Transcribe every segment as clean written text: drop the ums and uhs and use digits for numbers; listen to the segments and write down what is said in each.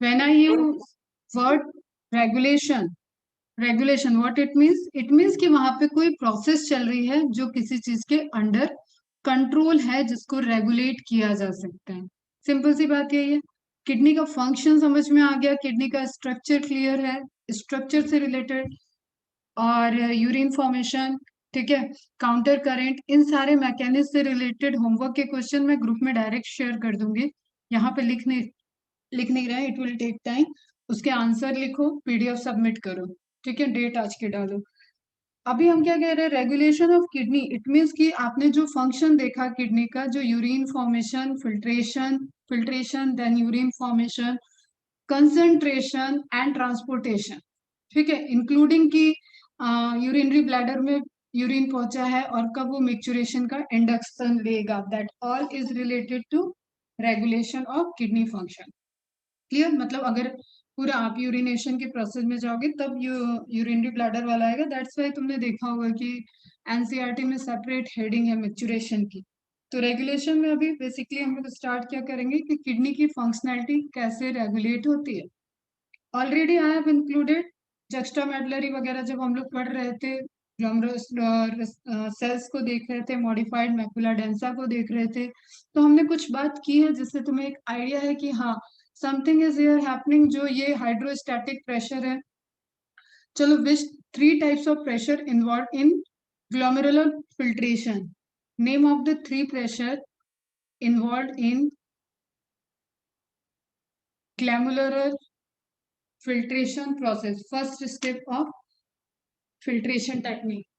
When I use word regulation, regulation what it means कि वहां पे कोई प्रोसेस चल रही है जो किसी चीज के अंडर कंट्रोल है, जिसको रेगुलेट किया जा सकता है। सिंपल सी बात यही है। किडनी का फंक्शन समझ में आ गया, किडनी का स्ट्रक्चर क्लियर है, स्ट्रक्चर से रिलेटेड, और यूरिन फॉर्मेशन, ठीक है, काउंटर करेंट, इन सारे मैकेनिज्म से रिलेटेड होमवर्क के क्वेश्चन मैं ग्रुप में डायरेक्ट शेयर कर दूंगी। यहाँ पे लिख नहीं रहे, इट विल टेक टाइम। उसके आंसर लिखो, पीडीएफ सबमिट करो, ठीक है, डेट आज के डालो। अभी हम क्या कह रहे हैं, regulation of kidney, it means कि आपने जो फंक्शन देखा किडनी का, जो urine formation, filtration filtration then urine formation, concentration and transportation, ठीक है, इंक्लूडिंग की यूरिनरी ब्लैडर में यूरिन पहुंचा है और कब वो मिक्चुरेशन का इंडक्शन लेगा, that all is related to regulation of kidney function. Clear, मतलब अगर पूरा आप यूरिनेशन के प्रोसेस में जाओगे तब यूरिनरी ब्लैडर वाला आएगा। दैट्स वाई तुमने देखा होगा कि एनसीईआरटी में सेपरेट हेडिंग है मैच्योरेशन की। तो रेगुलेशन में अभी बेसिकली हम लोग स्टार्ट क्या करेंगे कि किडनी की फंक्शनैलिटी कैसे रेगुलेट होती है। ऑलरेडी आई हैव इंक्लूडेड जक्स्टामेडुलरी वगैरह जब हम लोग पढ़ रहे थे, ग्लोमेरुलस सेल्स को देख रहे थे, मॉडिफाइड मैकुला डेंसा को देख रहे थे, तो हमने कुछ बात की है जिससे तुम्हें एक आइडिया है कि हाँ समथिंग इज हियर हैपनिंग, जो ये हाइड्रोस्टैटिक प्रेशर है। चलो, विच 3 types of pressure involve in glomerular filtration, name of the 3 pressure involve in glomerular filtration process, first step of filtration technique.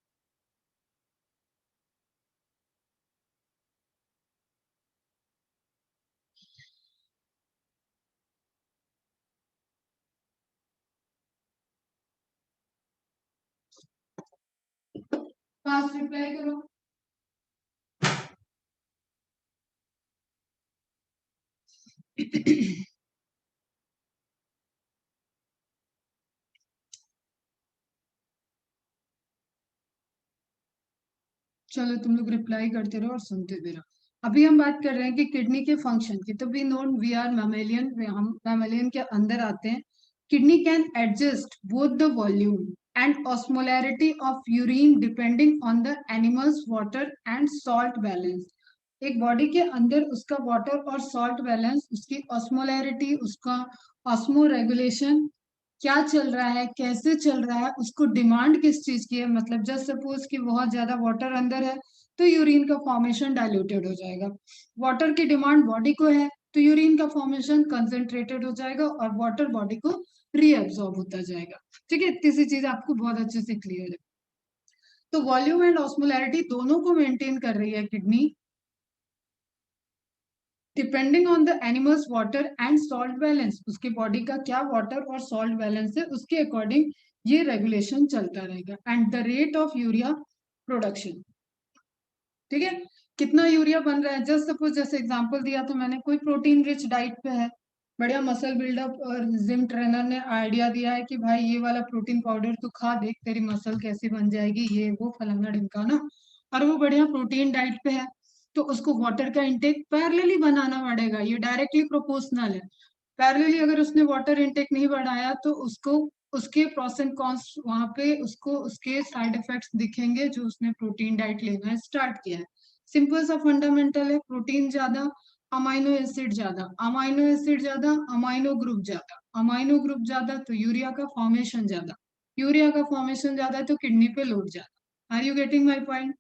Fast reply करो। चलो, तुम लोग रिप्लाई करते रहो और सुनते भी रहो। अभी हम बात कर रहे हैं कि किडनी के फंक्शन की, तो we known we are mammalian, हम मैमेलियन के अंदर आते हैं। Kidney can adjust both the volume and osmolarity of urine depending on the animals water and salt balance. एक बॉडी के अंदर उसका वाटर और सॉल्ट बैलेंस, उसकी ऑस्मोलैरिटी, उसका ऑस्मो रेगुलेशन क्या चल रहा है, कैसे चल रहा है, उसको डिमांड किस चीज की है। मतलब जस्ट सपोज कि बहुत ज्यादा वाटर अंदर है तो यूरिन का फॉर्मेशन डाइल्यूटेड हो जाएगा। वाटर की डिमांड बॉडी को है तो यूरिन का फॉर्मेशन कंसंट्रेटेड हो जाएगा और वाटर बॉडी को रीअब्सॉर्ब होता जाएगा। ठीक है, इतनी सी चीज आपको बहुत अच्छे से क्लियर है। तो वॉल्यूम एंड ऑस्मोलैरिटी दोनों को मेंटेन कर रही है kidney, depending on the animals water and salt balance. उसके बॉडी का क्या वाटर और सॉल्ट बैलेंस है, उसके अकॉर्डिंग ये रेगुलेशन चलता रहेगा। And the rate of urea production, ठीक है, कितना यूरिया बन रहा है। जस्ट सपोज जैसे एग्जांपल दिया तो मैंने, कोई प्रोटीन रिच डाइट पे है, बढ़िया मसल बिल्डअप, और जिम ट्रेनर ने आइडिया दिया है कि भाई ये वाला प्रोटीन पाउडर तू खा, देख तेरी मसल कैसी बन जाएगी, ये वो फलाना ढिमकाना, और वो बढ़िया प्रोटीन डाइट पे है, तो उसको वाटर का इंटेक पैरेलली बनाना पड़ेगा। ये डायरेक्टली प्रोपोर्शनल है। पैरेलली अगर उसने वाटर इंटेक नहीं बढ़ाया तो उसको उसके प्रोस एंड कॉन्स वहां पे उसको उसके साइड इफेक्ट्स दिखेंगे जो उसने प्रोटीन डाइट लेना स्टार्ट किया है। सिंपल सा फंडामेंटल है, प्रोटीन ज्यादा, अमाइनो एसिड ज्यादा, अमाइनो एसिड ज्यादा, अमाइनो ग्रुप ज्यादा, अमाइनो ग्रुप ज्यादा तो यूरिया का फॉर्मेशन ज्यादा, यूरिया का फॉर्मेशन ज्यादा है तो किडनी पे लोड ज्यादा। Are you getting my point?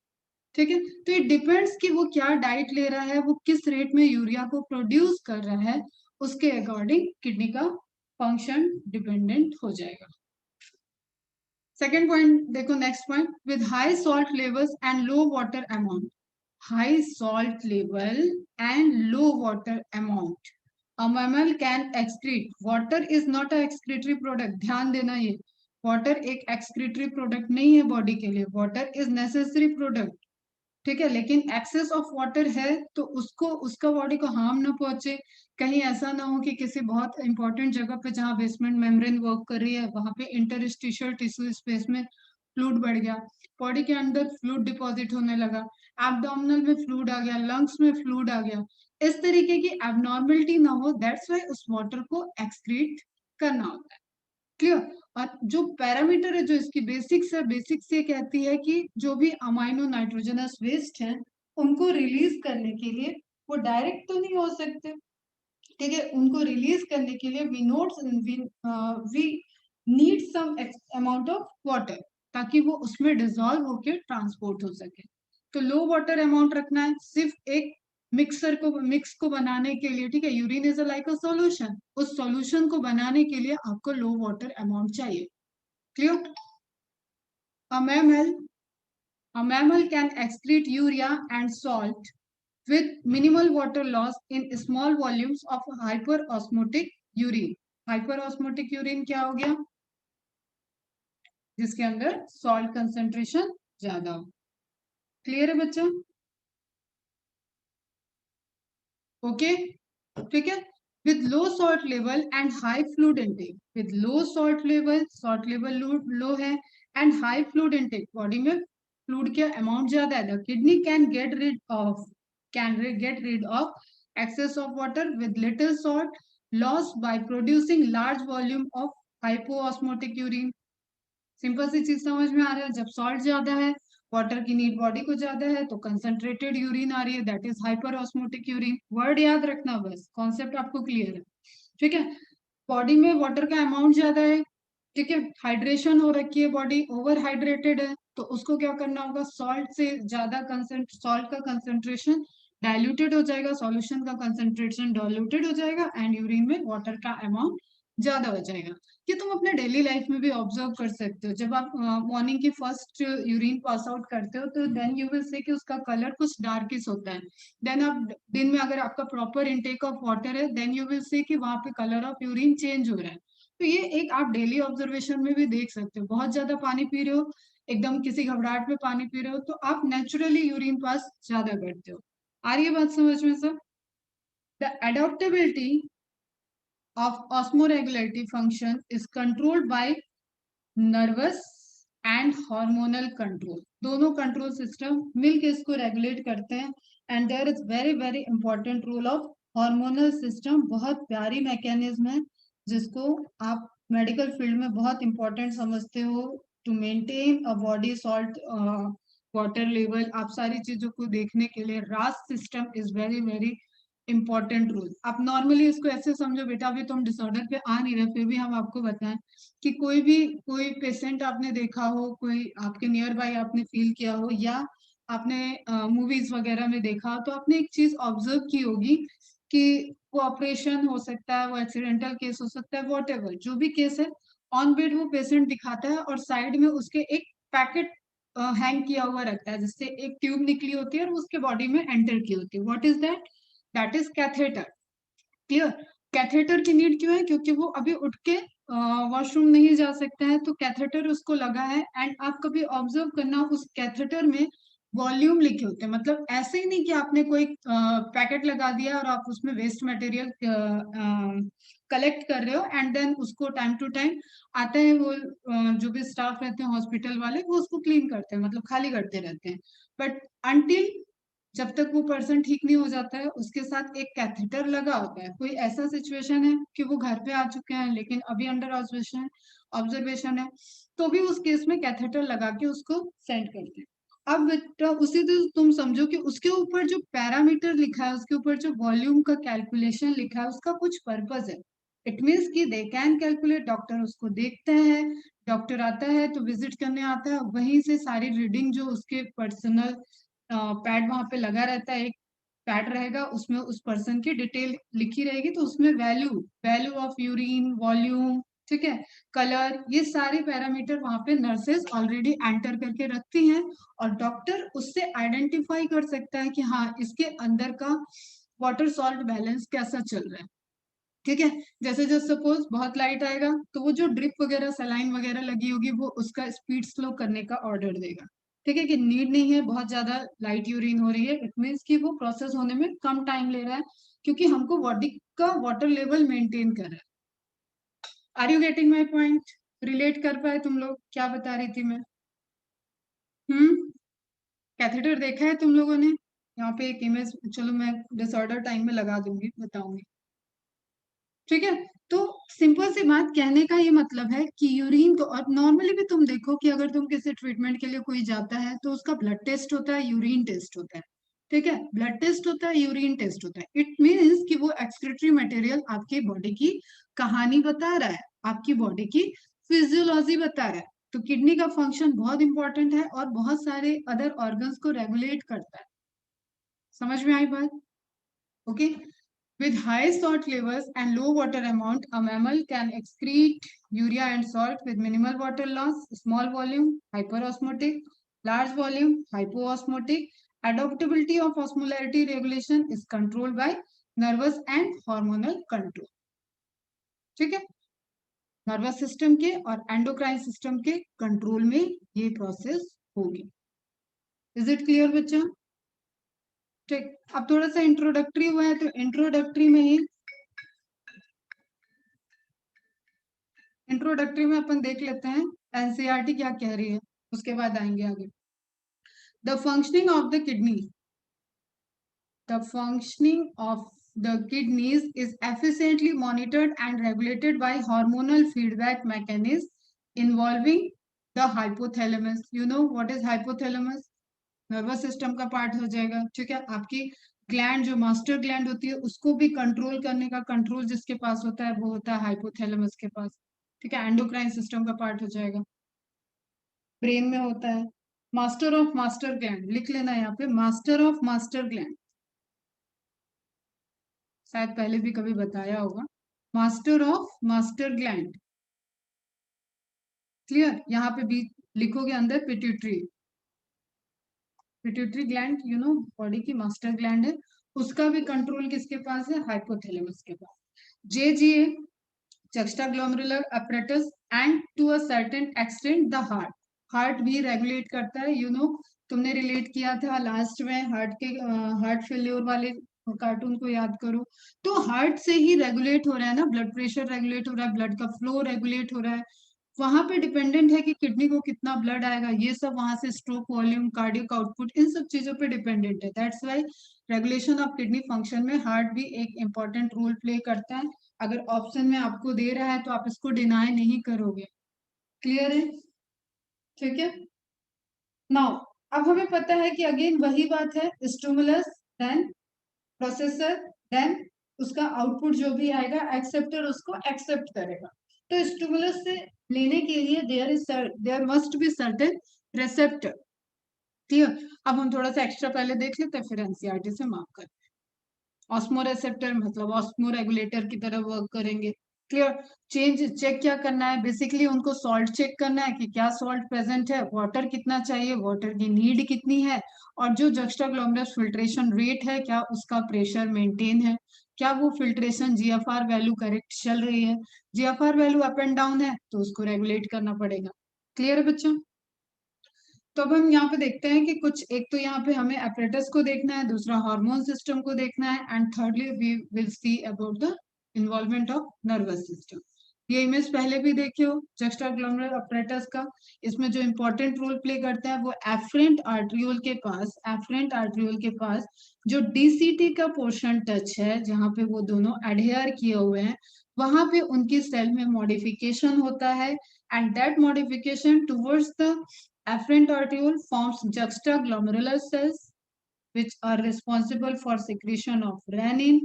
ठीक है, तो इट डिपेंड्स कि वो क्या डाइट ले रहा है, वो किस रेट में यूरिया को प्रोड्यूस कर रहा है, उसके अकॉर्डिंग किडनी का फंक्शन डिपेंडेंट हो जाएगा। सेकेंड पॉइंट देखो, next point, with high salt levels and low water amount, high salt level and low water amount, a mammal can excrete, water is not a excretory product, ध्यान देना ये, water एक excretory product नहीं है body के लिए, water is necessary product, ठीक है, लेकिन एक्सेस ऑफ वाटर है तो उसको उसका बॉडी को हार्म ना पहुंचे। कहीं ऐसा ना हो कि किसी बहुत इंपॉर्टेंट जगह पे जहाँ बेसमेंट मेम्ब्रेन वर्क कर रही है वहां पे इंटरस्टिशियल टिश्यू स्पेस में फ्लूइड बढ़ गया, बॉडी के अंदर फ्लूइड डिपॉजिट होने लगा, एब्डोमिनल में फ्लूइड आ गया, लंग्स में फ्लूइड आ गया, इस तरीके की एबनॉर्मलिटी ना हो, दैट्स वाई उस वाटर को एक्सक्रीट करना होता है। क्लियर? और जो पैरामीटर है जो इसकी बेसिक्स है, बेसिक्स ये कहती है कि जो भी अमाइनो नाइट्रोजनस वेस्ट है उनको रिलीज करने के लिए, वो डायरेक्ट तो नहीं हो सकते, ठीक है, उनको रिलीज करने के लिए we need some amount of water, ताकि वो उसमें डिजोल्व होकर ट्रांसपोर्ट हो सके। तो लो वाटर अमाउंट रखना है, सिर्फ एक मिक्स को बनाने के लिए, ठीक है, urine is like a solution, उस सॉल्यूशन को बनाने के लिए आपको लो वाटर अमाउंट चाहिए। Clear? A mammal a mammal can excrete urea and salt with minimal water loss in small volumes of hyperosmotic urine. Hyperosmotic urine क्या हो गया? जिसके अंदर सॉल्ट कंसेंट्रेशन ज्यादा हो। क्लियर है बच्चा? ओके, ठीक है। With low salt level and high fluid intake, with low salt level low है and high fluid intake, body में फ्लूइड का अमाउंट ज्यादा है, the kidney get rid of excess of water with little salt loss by producing large volume of hypoosmotic urine। Simple सी चीज समझ में आ रहा है, जब सॉल्ट ज्यादा है, वाटर की नीड बॉडी को ज्यादा है, तो कंसंट्रेटेड यूरिन आ रही है, that is hyper osmotic urine. Word याद रखना, बस कॉन्सेप्ट आपको क्लियर है, ठीक है। बॉडी में वाटर का अमाउंट ज्यादा है, ठीक है, हाइड्रेशन हो रखी है, बॉडी ओवर हाइड्रेटेड है, तो उसको क्या करना होगा, सॉल्ट से ज्यादा सॉल्ट का कंसेंट्रेशन डाइल्यूटेड हो जाएगा, सॉल्यूशन का कंसेंट्रेशन डाइल्यूटेड हो जाएगा एंड यूरिन में वाटर का अमाउंट ज्यादा हो जाएगा। ये तुम अपने डेली लाइफ में भी ऑब्जर्व कर सकते हो, जब आप मॉर्निंग की फर्स्ट यूरिन पास आउट करते हो तो देन यू विल से कि उसका कलर कुछ डार्किश होता है। देन आप दिन में अगर आपका प्रॉपर इनटेक ऑफ वाटर है, देन यू विल से कि वहां पे कलर ऑफ यूरिन चेंज हो रहा है। तो ये एक आप डेली ऑब्जर्वेशन में भी देख सकते हो, बहुत ज्यादा पानी पी रहे हो, एकदम किसी घबराहट में पानी पी रहे हो, तो आप नेचुरली यूरिन पास ज्यादा करते हो। आ रही है बात समझ में सर? The adaptability of osmoregulatory function is controlled by nervous and hormonal control। दोनों कंट्रोल सिस्टम मिलकर इसको रेगुलेट करते हैं and there is very very important role of hormonal system. बहुत प्यारी मैकेनिज्म है जिसको आप मेडिकल फील्ड में बहुत इंपॉर्टेंट समझते हो to maintain a body salt water level. आप सारी चीजों को देखने के लिए RAS system is very very important role. आप नॉर्मली इसको ऐसे समझो बेटा, अभी तो हम डिसऑर्डर पे आ नहीं रहे, फिर भी हम आपको बताएं कि कोई पेशेंट आपने देखा हो, कोई आपके नियर बाय आपने फील किया हो, या आपने मूवीज वगैरह में देखा हो, तो आपने एक चीज ऑब्जर्व की होगी कि वो ऑपरेशन हो सकता है, वो एक्सीडेंटल केस हो सकता है, वॉट एवर जो भी केस है, ऑन बेड वो पेशेंट दिखाता है और साइड में उसके एक पैकेट हैंग किया हुआ रहता है, जिससे एक ट्यूब निकली होती है और उसके बॉडी में एंटर की होती है। What is that? That is catheter. Clear? Catheter की नीड क्यों है? क्योंकि वो अभी उठ के वॉशरूम नहीं जा सकता है, तो कैथेटर उसको लगा है। एंड आप कभी ऑब्जर्व करना, उस कैथेटर में वॉल्यूम लिखे होते हैं, मतलब ऐसे ही नहीं कि आपने कोई पैकेट लगा दिया और आप उसमें वेस्ट मटेरियल कलेक्ट कर रहे हो एंड देन उसको टाइम टू टाइम आते हैं वो जो भी स्टाफ रहते हैं हॉस्पिटल वाले, वो उसको क्लीन करते हैं, मतलब खाली करते रहते हैं। बट अनटिल जब तक वो पर्सन ठीक नहीं हो जाता है, उसके साथ एक कैथेटर लगा होता है। कोई ऐसा सिचुएशन है कि वो घर पे आ चुके हैं लेकिन अभी अंडर ऑब्जर्वेशन है, तो भी उस केस में कैथेटर लगा के उसको सेंड करते हैं। अब बेटा उसी तरह तुम समझो कि उसके ऊपर जो पैरामीटर लिखा है, उसके ऊपर जो वॉल्यूम का कैलकुलेशन लिखा है, उसका कुछ पर्पज है। इट मीन्स कि दे कैन कैलकुलेट, डॉक्टर उसको देखता है, डॉक्टर आता है तो विजिट करने आता है, वहीं से सारी रीडिंग जो उसके पर्सनल पैड वहां पे लगा रहता है, एक पैड रहेगा उसमें उस पर्सन की डिटेल लिखी रहेगी, तो उसमें value value of urine, volume, ठीक है, कलर, ये सारे पैरामीटर वहां पे नर्सेस ऑलरेडी एंटर करके रखती हैं और डॉक्टर उससे आइडेंटिफाई कर सकता है कि हाँ इसके अंदर का वाटर सॉल्ट बैलेंस कैसा चल रहा है। ठीक है, जैसे जो सपोज बहुत लाइट आएगा तो वो जो ड्रिप वगैरह सलाइन वगैरह लगी होगी वो उसका स्पीड स्लो करने का ऑर्डर देगा। ठीक है, कि नीड नहीं है, बहुत ज्यादा लाइट यूरिन हो रही है, इट मीन्स कि वो प्रोसेस होने में कम टाइम ले रहा है, क्योंकि हमको बॉडी का वाटर लेवल मेंटेन कर रहा है। Are you getting my point? Relate कर पाए तुम लोग? क्या बता रही थी मैं? कैथेटर देखा है तुम लोगों ने? यहाँ पे एक इमेज, चलो मैं डिसऑर्डर टाइम में लगा दूंगी, बताऊंगी, ठीक है। तो सिंपल सी बात कहने का ये मतलब है कि यूरिन तो, और नॉर्मली भी तुम देखो कि अगर तुम किसी ट्रीटमेंट के लिए कोई जाता है तो उसका ब्लड टेस्ट होता है, यूरिन टेस्ट होता है, ठीक है। ब्लड टेस्ट होता है, यूरिन टेस्ट होता है। इट मीन्स कि वो एक्सक्रीटरी मटेरियल आपकी बॉडी की कहानी बता रहा है, आपकी बॉडी की फिजियोलॉजी बता रहा है। तो किडनी का फंक्शन बहुत इंपॉर्टेंट है और बहुत सारे अदर ऑर्गन्स को रेगुलेट करता है। समझ में आई बात? Okay. With high salt levels and low water amount, a mammal can excrete urea and salt with minimal water loss, small volume, hyperosmotic, large volume, hypoosmotic. Adaptability of osmolarity regulation is controlled by nervous and hormonal control. ठीक है, nervous system के और endocrine system के control में ये process होगी। Is it clear बच्चा? ठीक, अब थोड़ा सा इंट्रोडक्टरी हुआ है, तो इंट्रोडक्टरी में अपन देख लेते हैं एनसीईआरटी क्या कह रही है, उसके बाद आएंगे आगे। The functioning of the kidney, the functioning of the kidneys is efficiently monitored and regulated by hormonal feedback mechanisms involving the hypothalamus. You know what is hypothalamus? Nervous system का पार्ट हो जाएगा, ठीक है। आपकी ग्लैंड जो master gland होती है उसको भी कंट्रोल करने का कंट्रोल जिसके पास होता है वो होता है हाइपोथैलेमस के पास, ठीक है। एंडोक्राइन सिस्टम का पार्ट हो जाएगा, ब्रेन में होता है। मास्टर ऑफ मास्टर ग्लैंड लिख लेना यहाँ पे, मास्टर ऑफ मास्टर ग्लैंड, शायद पहले भी कभी बताया होगा, master of master gland. Clear? यहाँ पे भी लिखोगे अंदर pituitary, pituitary gland you know body की मास्टर ग्लैंड है, उसका भी कंट्रोल किसके पास है? हाइपोथैलेमस के पास। JGA, juxtaglomerular apparatus, and to a certain extent the heart, heart भी रेगुलेट करता है, यू नो तुमने रिलेट किया था लास्ट में हार्ट के, हार्ट फेल्योर वाले कार्टून को याद करो, तो हार्ट से ही रेगुलेट हो रहा है ना, ब्लड प्रेशर रेगुलेट हो रहा है, ब्लड का फ्लो रेगुलेट हो रहा है, वहां पे डिपेंडेंट है कि किडनी को कितना ब्लड आएगा, ये सब वहां से स्ट्रोक वॉल्यूम, कार्डियक आउटपुट, इन सब चीजों पे डिपेंडेंट है। That's Y regulation of kidney function में हार्ट भी एक इंपॉर्टेंट रोल प्ले करता है। अगर ऑप्शन में आपको दे रहा है तो आप इसको डिनाई नहीं करोगे। क्लियर है? ठीक है। नाउ अब हमें पता है कि अगेन वही बात है, स्टिमुलस देन प्रोसेसर देन उसका आउटपुट जो भी आएगा एक्सेप्टर उसको एक्सेप्ट करेगा। तो स्टिमुलस से लेने के लिए there must be certain receptor. Clear? अब हम थोड़ा सा एक्स्ट्रा पहले देख लेते हैं, फिर एनसीईआरटी से मार्क करते हैं। ऑस्मो रेसेप्टर मतलब ऑस्मो रेगुलेटर की तरह वर्क करेंगे। क्लियर? चेंज चेक क्या करना है? बेसिकली उनको सॉल्ट चेक करना है कि क्या सॉल्ट प्रेजेंट है, वाटर कितना चाहिए, वाटर की नीड कितनी है, और जो जक्स्टाग्लोमेरुलर फिल्ट्रेशन रेट है क्या उसका प्रेशर मेंटेन है, क्या वो फिल्ट्रेशन जीएफआर वैल्यू करेक्ट चल रही है। GFR value up and down है तो उसको रेगुलेट करना पड़ेगा। क्लियर है बच्चों? तो अब हम यहाँ पे देखते हैं कि कुछ, एक तो यहाँ पे हमें अपरेटस को देखना है, दूसरा हार्मोन सिस्टम को देखना है, and thirdly we will see about the involvement of nervous system. ये इमेज पहले भी देखे हो जक्स्टाग्लोमेरुलर अपरेटस का, इसमें जो इंपॉर्टेंट रोल प्ले करता है वो एफरेंट आर्ट्रियोल के पास, एफरेंट आर्ट्रियोल के पास जो डीसीटी का पोर्शन टच है, जहाँ पे वो दोनों एडहेयर किए हुए हैं, वहां पे उनकी सेल में मॉडिफिकेशन होता है, and that modification towards the afferent arteriole forms juxtaglomerular cells which are responsible for secretion of renin,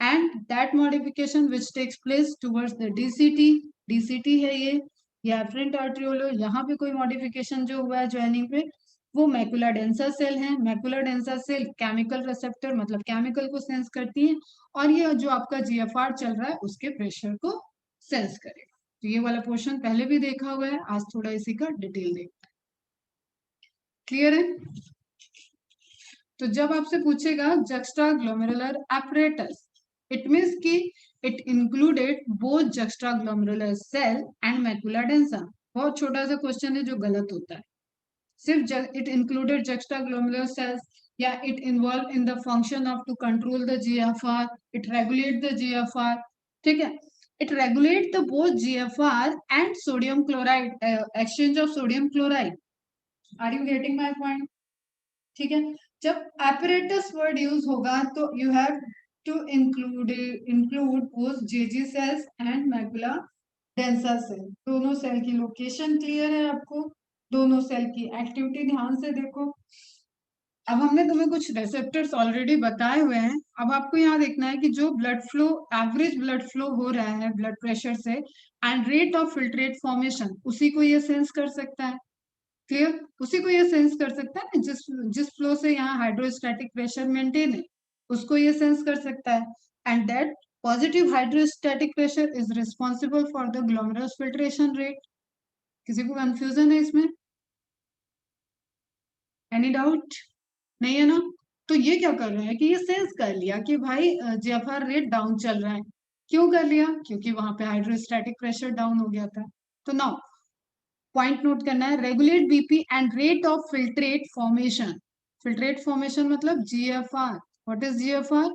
and that modification which takes place towards the DCT, DCT है ये afferent arteriole, यहाँ पे कोई modification जो हुआ है joining पे वो मैकुला डेंसा सेल है। Macula densa cell chemical receptor मतलब केमिकल को सेंस करती है, और ये जो आपका जीएफआर चल रहा है उसके प्रेशर को सेंस करेगा। तो ये वाला पोर्शन पहले भी देखा हुआ है, आज थोड़ा इसी का डिटेल देखते हैं। क्लियर है? तो जब आपसे पूछेगा juxtaglomerular apparatus, इट मीन्स कि it included both juxtaglomerular cell and macula densa. बहुत छोटा सा क्वेश्चन है जो गलत होता है, सिर्फ इट इंक्लूडेड juxtaglomerular cells या it involve in the function of to control the GFR, it regulate the GFR, ठीक है। It regulate the both GFR and sodium chloride, exchange of sodium chloride. Are you getting my point? ठीक है। जब apparatus word use होगा तो you have to include both JG cells and macula densa cell. दोनों cell की location clear है आपको, दोनों सेल की एक्टिविटी ध्यान से देखो। अब हमने तुम्हें कुछ रिसेप्टर्स ऑलरेडी बताए हुए हैं। अब आपको यहाँ देखना है कि जो blood flow, average blood flow हो रहा है ब्लड प्रेशर से and rate of filtrate formation, उसी को ये सेंस कर सकता है। क्लियर? उसी को ये सेंस कर सकता है ना, जिस जिस फ्लो से यहाँ हाइड्रोस्टैटिक प्रेशर मेंटेन है, उसको ये सेंस कर सकता है। And that positive hydrostatic pressure is responsible for the glomerulus filtration rate. किसी को कंफ्यूजन है इसमें? Any doubt? नहीं है ना? तो ये क्या कर रहा है कि ये सेंस कर लिया कि भाई जीएफआर रेट डाउन चल रहा है। क्यों कर लिया? क्योंकि वहां पे हाइड्रोस्टैटिक प्रेशर डाउन हो गया था। तो नाउ पॉइंट नोट करना है, regulate BP and rate of filtrate formation. Filtrate formation मतलब जीएफआर। What is GFR?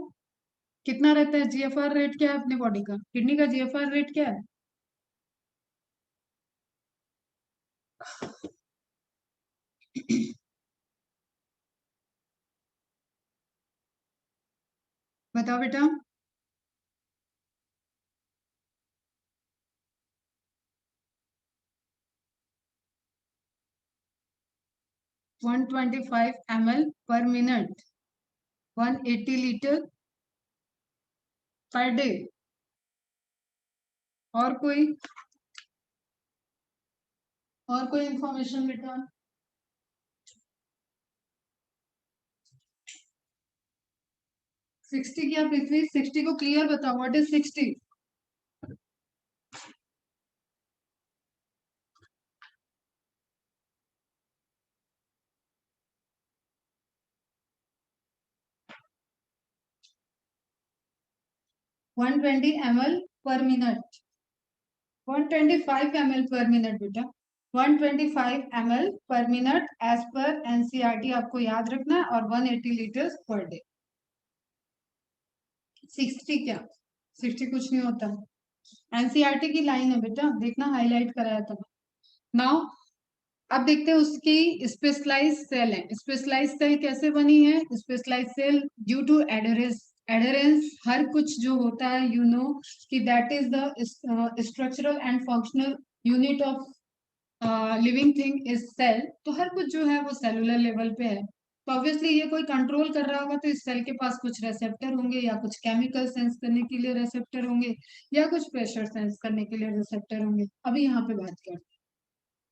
कितना रहता है जीएफआर रेट? क्या है अपने बॉडी का, किडनी का जीएफआर रेट क्या है? बताओ बेटा। 125 ml/minute, 180 लीटर पर डे। और कोई इंफॉर्मेशन बेटा? 60 क्या पृथ्वी? 60 को क्लियर बताओ, व्हाट इज 60? 120 ml/minute, 125 ml/minute बेटा, 125 ml/minute एज पर एनसीईआरटी आपको याद रखना है, और 180 लीटर पर डे। 60 क्या? 60 कुछ नहीं होता। एनसीईआरटी की लाइन है बेटा, देखना हाईलाइट कराया था। नाउ अब देखते हैं उसकी स्पेशलाइज सेल है। स्पेशलाइज सेल कैसे बनी है? Specialise cell due to adherence, adherence हर कुछ जो होता है यू नो कि that is the structural and functional unit of living thing is cell. तो हर कुछ जो है वो सेलुलर लेवल पे है। तो ऑब्वियसली ये कोई कंट्रोल कर रहा होगा, तो इस सेल के पास कुछ रेसेप्टर होंगे, या कुछ केमिकल सेंस करने के लिए रेसेप्टर होंगे, या कुछ प्रेशर सेंस करने के लिए रेसेप्टर होंगे। अभी यहाँ पे बात करते हैं।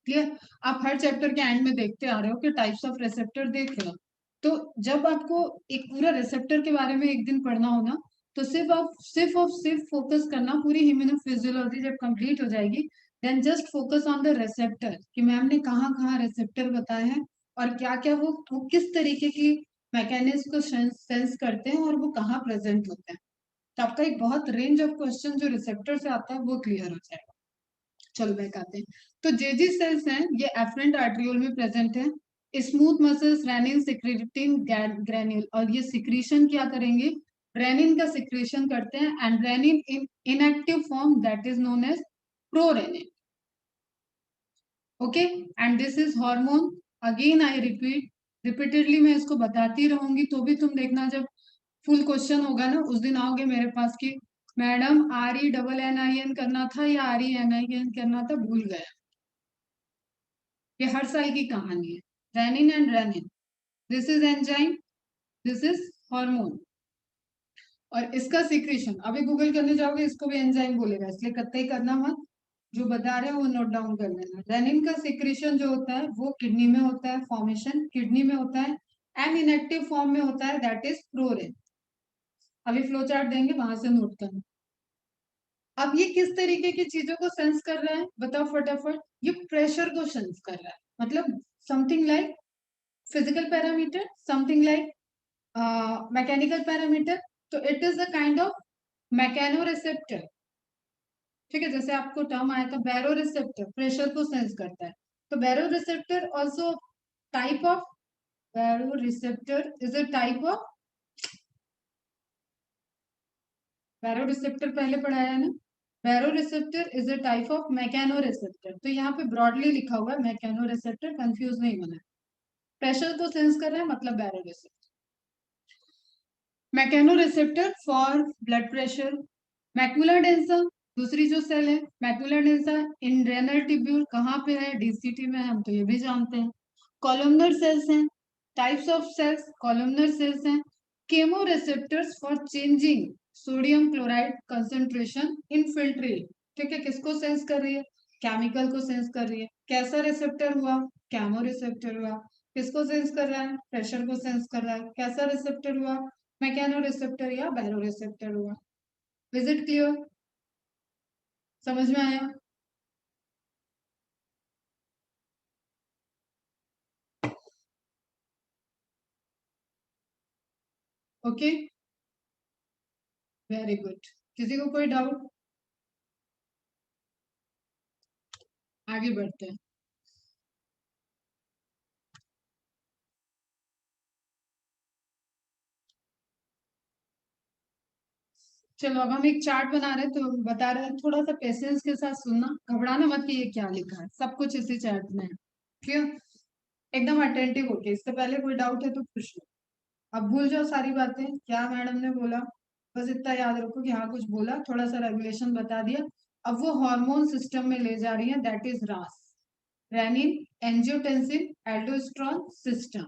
क्लियर? आप हर चैप्टर के एंड में देखते आ रहे हो कि टाइप्स ऑफ रिसेप्टर देख लो। तो जब आपको एक पूरा रिसेप्टर के बारे में एक दिन पढ़ना होगा, तो सिर्फ फोकस करना पूरी ह्यूमनोफिजियोलॉजी जब कंप्लीट हो जाएगी, then just focus on the receptor कि मैम ने कहाँ कहाँ रिसेप्टर बताए हैं, और क्या क्या वो किस तरीके की मैकेनिज्म को सेंस करते हैं, और वो कहाँ प्रेजेंट होते हैं। तो आपका एक बहुत रेंज ऑफ क्वेश्चन जो रिसेप्टर से आता है वो क्लियर हो जाएगा। चलो बैक आते हैं। तो जेजी सेल्स हैं, ये एफरेंट आर्ट्रियोल में प्रेजेंट है। Smooth muscles renin secreting granule, और ये सिक्रीशन क्या करेंगे? रेनिन का सिक्रीशन करते हैं, and renin in inactive form that is known as prorenin. Okay, and this is hormone. Again I repeat, repeatedly मैं इसको बताती रहूंगी, तो भी तुम देखना जब फुल क्वेश्चन होगा ना, उस दिन आओगे मेरे पास कि मैडम RENNIN करना था या RENIN करना था, भूल गया। ये हर साल की कहानी है। Renin and renin, this is enzyme, this is hormone. और इसका सिक्रीशन अभी गूगल करने जाओगे, इसको भी एंजाइम बोलेगा, इसलिए कतई करना मत। जो बता रहे हो वो नोट डाउन कर लेना। रेनिन का सिक्रीशन जो होता है वो किडनी में होता है, फॉर्मेशन किडनी में होता है, एंड इनएक्टिव फॉर्म में होता है, दैट इज प्रोरेन। अभी फ्लो चार्ट देंगे, वहां से नोट करना। अब ये किस तरीके की चीजों को सेंस कर रहा है बताओ फटाफट? ये प्रेशर को सेंस कर रहा है, मतलब something like physical parameter, something like mechanical parameter. तो it is a kind of mechano receptor. ठीक है, जैसे आपको टर्म आया था बैरो रिसेप्टर, प्रेशर को सेंस करता है। तो बैरो receptor also type of, baro receptor is a type of, baroreceptor पहले पढ़ाया है ना। बैरो receptor is a type of mechano receptor. तो यहाँ पे ब्रॉडली लिखा हुआ है मैकेनो रिसेप्टर, कंफ्यूज नहीं होना है। प्रेशर को सेंस कर रहा है मतलब baroreceptor. Mechanoreceptor for blood pressure. Macula densa दूसरी जो सेल है, macula densa in renal tubule कहाँ पे है, डीसीटी में है, हम तो ये भी जानते हैं। कॉलमनर सेल्स हैं, types of cells columnar cells हैं। Chemoreceptors for changing sodium chloride concentration in filtrate. ठीक है, किसको सेंस कर रही है, केमिकल को सेंस कर रही है। कैसा रिसेप्टर हुआ, कैमो रिसेप्टर हुआ। किसको सेंस कर रहा है, प्रेशर को सेंस कर रहा है। कैसा रिसेप्टर हुआ, मैकेनो रिसेप्टर या बैरो रिसेप्टर हुआ। इज इट क्लियर, समझ में आया? Okay, very good. किसी को कोई डाउट? आगे बढ़ते हैं। चलो अब हम एक चार्ट बना रहे हैं, तो बता रहे हैं, थोड़ा सा पेशेंस के साथ सुनना, घबराना मत कि ये क्या लिखा है, सब कुछ इसी चार्ट में है। क्लियर, एकदम अटेंटिव होके। इससे पहले कोई डाउट है तो पूछ लो। अब भूल जाओ सारी बातें, क्या मैडम ने बोला, बस इतना याद रखो कि हाँ कुछ बोला, थोड़ा सा रेगुलेशन बता दिया। अब वो हार्मोन सिस्टम में ले जा रही है, दैट इज रास, रेनिन, एंजियोटेंसिन, एल्डोस्ट्रॉन सिस्टम।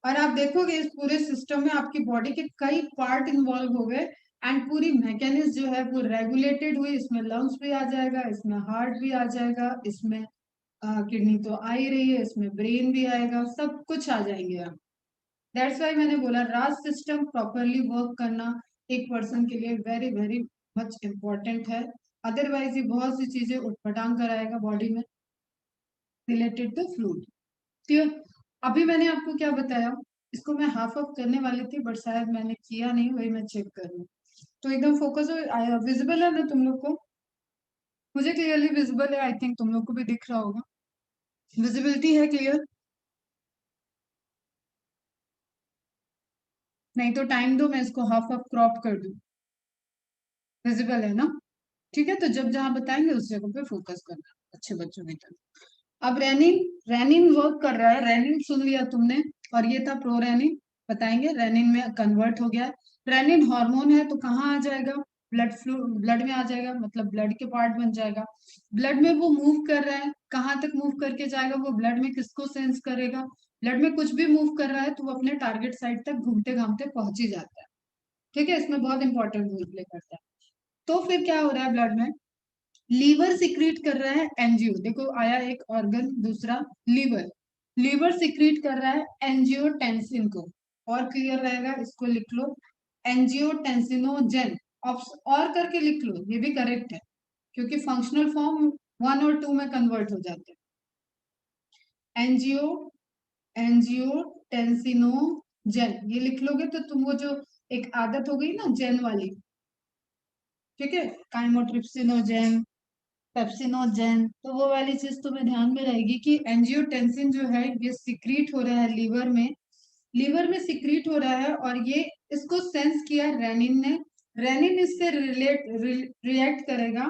और आप देखोगे इस पूरे सिस्टम में आपकी बॉडी के कई पार्ट इन्वॉल्व हो गए, एंड पूरी मैकेनिज्म जो है वो रेगुलेटेड हुई। इसमें लंग्स भी आ जाएगा, इसमें हार्ट भी आ जाएगा, इसमें किडनी तो आ ही रही है, इसमें ब्रेन भी आएगा, सब कुछ आ जाएंगे आप। दैट्स वाई मैंने बोला रास सिस्टम प्रॉपरली वर्क करना एक पर्सन के लिए वेरी वेरी मच इम्पोर्टेंट है। अदरवाइज ये बहुत सी चीजें उटपटांग कराएगा बॉडी में रिलेटेड टू फ्लूइड। क्लियर? अभी मैंने आपको क्या बताया, इसको मैं हाफ ऑफ करने वाली थी बट शायद मैंने किया नहीं, वही मैं चेक कर रही हूँ। तो एकदम फोकस हो, विजिबल है ना तुम लोग को? मुझे क्लियरली विजिबल है, आई थिंक तुम लोग को भी दिख रहा होगा। विजिबिलिटी है क्लियर? नहीं तो टाइम दो, मैं इसको हाफ ऑफ क्रॉप कर दूं। विजिबल है ना? ठीक है, तो जब जहां बताएंगे उस जगह पे फोकस करना अच्छे बच्चों की तरह। अब रेनिन, रेनिन वर्क कर रहा है, रेनिन सुन लिया तुमने, और ये था प्रो रेनिन, बताएंगे रेनिन में कन्वर्ट हो गया है। रेनिन हार्मोन है तो कहाँ आ जाएगा, ब्लड फ्लो, ब्लड में आ जाएगा, मतलब ब्लड के पार्ट बन जाएगा। ब्लड में वो मूव कर रहा है, कहाँ तक मूव करके जाएगा, वो ब्लड में किसको सेंस करेगा, ब्लड में कुछ भी मूव कर रहा है तो वो अपने टारगेट साइड तक घूमते घामते पहुंच ही जाता है। ठीक है, इसमें बहुत इंपॉर्टेंट रोल प्ले करता है। तो फिर क्या हो रहा है ब्लड में, लीवर सिक्रीट कर रहा है एंजियो, देखो आया एक ऑर्गन दूसरा, लीवर, लीवर सिक्रीट कर रहा है एंजियोटेंसिन को। और क्लियर रहेगा, इसको लिख लो एंजियोटेंसिनोजेन। और करके लिख लो, ये भी करेक्ट है क्योंकि फंक्शनल फॉर्म 1 और 2 में कन्वर्ट हो जाते हैं। एंजियो एंजियोटेंसिनोजेन ये लिख लोगे तो तुम वो जो एक आदत हो गई ना जेन वाली, ठीक है, काइमोट्रिप्सिनोजेन, पेप्सिनोजेन, तो वो वाली चीज तुम्हें ध्यान में रहेगी कि एंजियोटेंसिन जो है ये सिक्रीट हो रहा है लीवर में, लीवर में सिक्रीट हो रहा है, और ये इसको सेंस किया रेनिन ने, रेनिन इससे रिएक्ट करेगा,